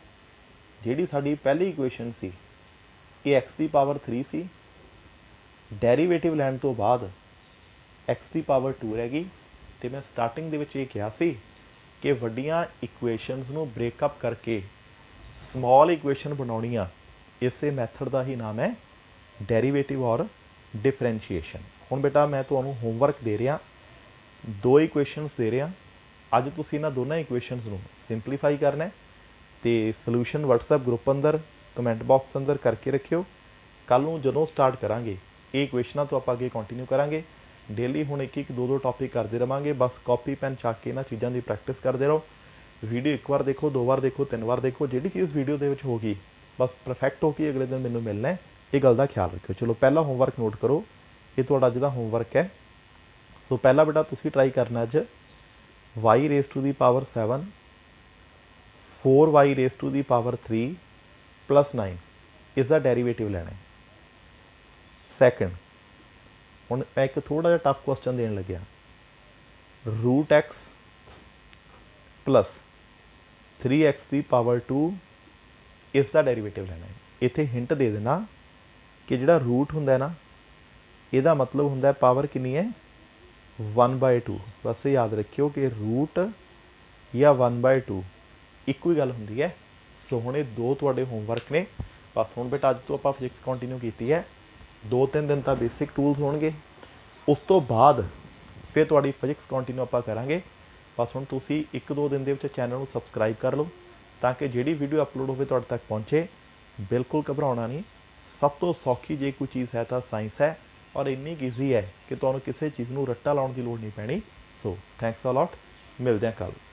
ਜਿਹੜੀ ਸਾਡੀ ਪਹਿਲੀ ਇਕੁਏਸ਼ਨ ਸੀ ਇਹ x ਦੀ ਪਾਵਰ 3 ਸੀ, ਡੈਰੀਵੇਟਿਵ ਲੈਣ ਤੋਂ ਬਾਅਦ x ਦੀ ਪਾਵਰ 2 ਰਹਿ ਗਈ। ਤੇ ਮੈਂ ਸਟਾਰਟਿੰਗ ਦੇ ਵਿੱਚ ਇਹ ਕਿਹਾ ਸੀ ਕਿ ਵੱਡੀਆਂ ਇਕੁਏਸ਼ਨਸ ਨੂੰ ਬ੍ਰੇਕਅਪ ਕਰਕੇ ਸਮੌਲ ਇਕੁਏਸ਼ਨ ਬਣਾਉਣੀ ਆ, ਇਸੇ ਮੈਥਡ ਦਾ ਹੀ ਨਾਮ ਹੈ ਡੈਰੀਵੇਟਿਵ ਔਰ ਡਿਫਰੈਂਸ਼ੀਏਸ਼ਨ। ਹੁਣ ਬੇਟਾ ਮੈਂ ਤੁਹਾਨੂੰ ਹੋਮਵਰਕ ਦੇ ਰਿਹਾ, 2 ਇਕੁਏਸ਼ਨਸ ਦੇ ਰਿਹਾ। ਅੱਜ ਤੁਸੀਂ ਇਹਨਾਂ ਦੋਨਾਂ ਇਕੁਏਸ਼ਨਸ ਨੂੰ ਸਿੰਪਲੀਫਾਈ ਕਰਨਾ ਹੈ ਤੇ ਸੋਲੂਸ਼ਨ WhatsApp ਗਰੁੱਪ ਅੰਦਰ ਕਮੈਂਟ ਬਾਕਸ ਅੰਦਰ ਕਰਕੇ ਰੱਖਿਓ। ਕੱਲ੍ਹ ਨੂੰ ਜਦੋਂ ਸਟਾਰਟ ਕਰਾਂਗੇ ਇਹ ਇਕੁਏਸ਼ਨਾਂ ਤੋਂ ਆਪਾਂ ਅੱਗੇ ਕੰਟੀਨਿਊ ਕਰਾਂਗੇ। ਡੇਲੀ ਹੁਣ 1-1 2-2 ਟੌਪਿਕ ਕਰਦੇ ਰਵਾਂਗੇ। ਬਸ ਕਾਪੀ ਪੈਨ ਚੱਕ ਕੇ ਇਹਨਾਂ ਚੀਜ਼ਾਂ ਦੀ ਪ੍ਰੈਕਟਿਸ ਕਰਦੇ ਰਹੋ। ਵੀਡੀਓ 1 ਵਾਰ ਦੇਖੋ, 2 ਵਾਰ ਦੇਖੋ, 3 ਵਾਰ ਦੇਖੋ, ਜਿਹੜੀ ਚੀਜ਼ ਵੀਡੀਓ ਦੇ ਵਿੱਚ ਹੋ ਗਈ ਬਸ ਪਰਫੈਕਟ ਹੋ ਕੇ ਅਗਲੇ ਦਿਨ ਮੈਨੂੰ ਮਿਲਣਾ ਹੈ, ਇਹ ਗੱਲ ਦਾ ਖਿਆਲ ਰੱਖਿਓ। ਚਲੋ ਪਹਿਲਾ ਹੋਮਵਰਕ ਨੋਟ ਕਰੋ, ਇਹ ਤੁਹਾਡਾ ਅੱਜ ਦਾ ਹੋਮਵਰਕ ਹੈ। ਸੋ ਪਹਿਲਾ ਬੇਟਾ ਤੁਸੀਂ ਟਰਾਈ ਕਰਨਾ ਅੱਜ y raised to the power 7 4y raised to the power 3 plus 9 ਇਸ ਦਾ ਡੈਰੀਵੇਟਿਵ ਲੈਣਾ ਹੈ। ਸੈਕੰਡ, ਹੁਣ ਮੈਂ ਇੱਕ ਥੋੜਾ ਜਿਹਾ ਟਫ ਕੁਐਸਚਨ ਦੇਣ ਲੱਗਿਆ, √x plus 3x ਦੀ ਪਾਵਰ 2 ਇਸ ਦਾ ਡੈਰੀਵੇਟਿਵ ਲੈਣਾ ਹੈ। ਇੱਥੇ ਹਿੰਟ ਦੇ ਦੇਣਾ ਕਿ ਜਿਹੜਾ ਰੂਟ ਹੁੰਦਾ ਨਾ ਇਹਦਾ ਮਤਲਬ ਹੁੰਦਾ ਪਾਵਰ ਕਿੰਨੀ ਹੈ 1/2। ਬਸ ਇਹ ਯਾਦ ਰੱਖਿਓ ਕਿ ਰੂਟ ਜਾਂ 1/2 ਇੱਕੋ ਹੀ ਗੱਲ ਹੁੰਦੀ ਹੈ। ਸੋ ਹੁਣ ਇਹ 2 ਤੁਹਾਡੇ ਹੋਮਵਰਕ ਨੇ। ਬਸ ਹੁਣ ਬੇਟਾ ਅੱਜ ਤੋਂ ਆਪਾਂ ਫਿਜ਼ਿਕਸ ਕੰਟੀਨਿਊ ਕੀਤੀ ਹੈ। 2-3 ਦਿਨ ਤਾਂ ਬੇਸਿਕ ਟੂਲਸ ਹੋਣਗੇ, ਉਸ ਤੋਂ ਬਾਅਦ ਫਿਰ ਤੁਹਾਡੀ ਫਿਜ਼ਿਕਸ ਕੰਟੀਨਿਊ ਆਪਾਂ ਕਰਾਂਗੇ। ਬਸ ਹੁਣ ਤੁਸੀਂ 1-2 ਦਿਨ ਦੇ ਵਿੱਚ ਚੈਨਲ ਨੂੰ ਸਬਸਕ੍ਰਾਈਬ ਕਰ ਲਓ ਤਾਂ ਕਿ ਜਿਹੜੀ ਵੀਡੀਓ ਅਪਲੋਡ ਹੋਵੇ ਤੁਹਾਡੇ ਤੱਕ ਪਹੁੰਚੇ। ਬਿਲਕੁਲ ਘਬਰਾਉਣਾ ਨਹੀਂ, ਸਭ ਤੋਂ ਸੌਖੀ ਜੇ ਕੋਈ ਚੀਜ਼ ਹੈ ਤਾਂ ਸਾਇੰਸ ਹੈ ਔਰ ਇੰਨੀ ਈਜ਼ੀ ਹੈ ਕਿ ਤੁਹਾਨੂੰ ਕਿਸੇ ਚੀਜ਼ ਨੂੰ ਰੱਟਾ ਲਾਉਣ ਦੀ ਲੋੜ ਨਹੀਂ ਪੈਣੀ। ਸੋ ਥੈਂਕਸ ਅ ਲੋਟ, ਮਿਲਦੇ ਹਾਂ ਕੱਲ੍ਹ।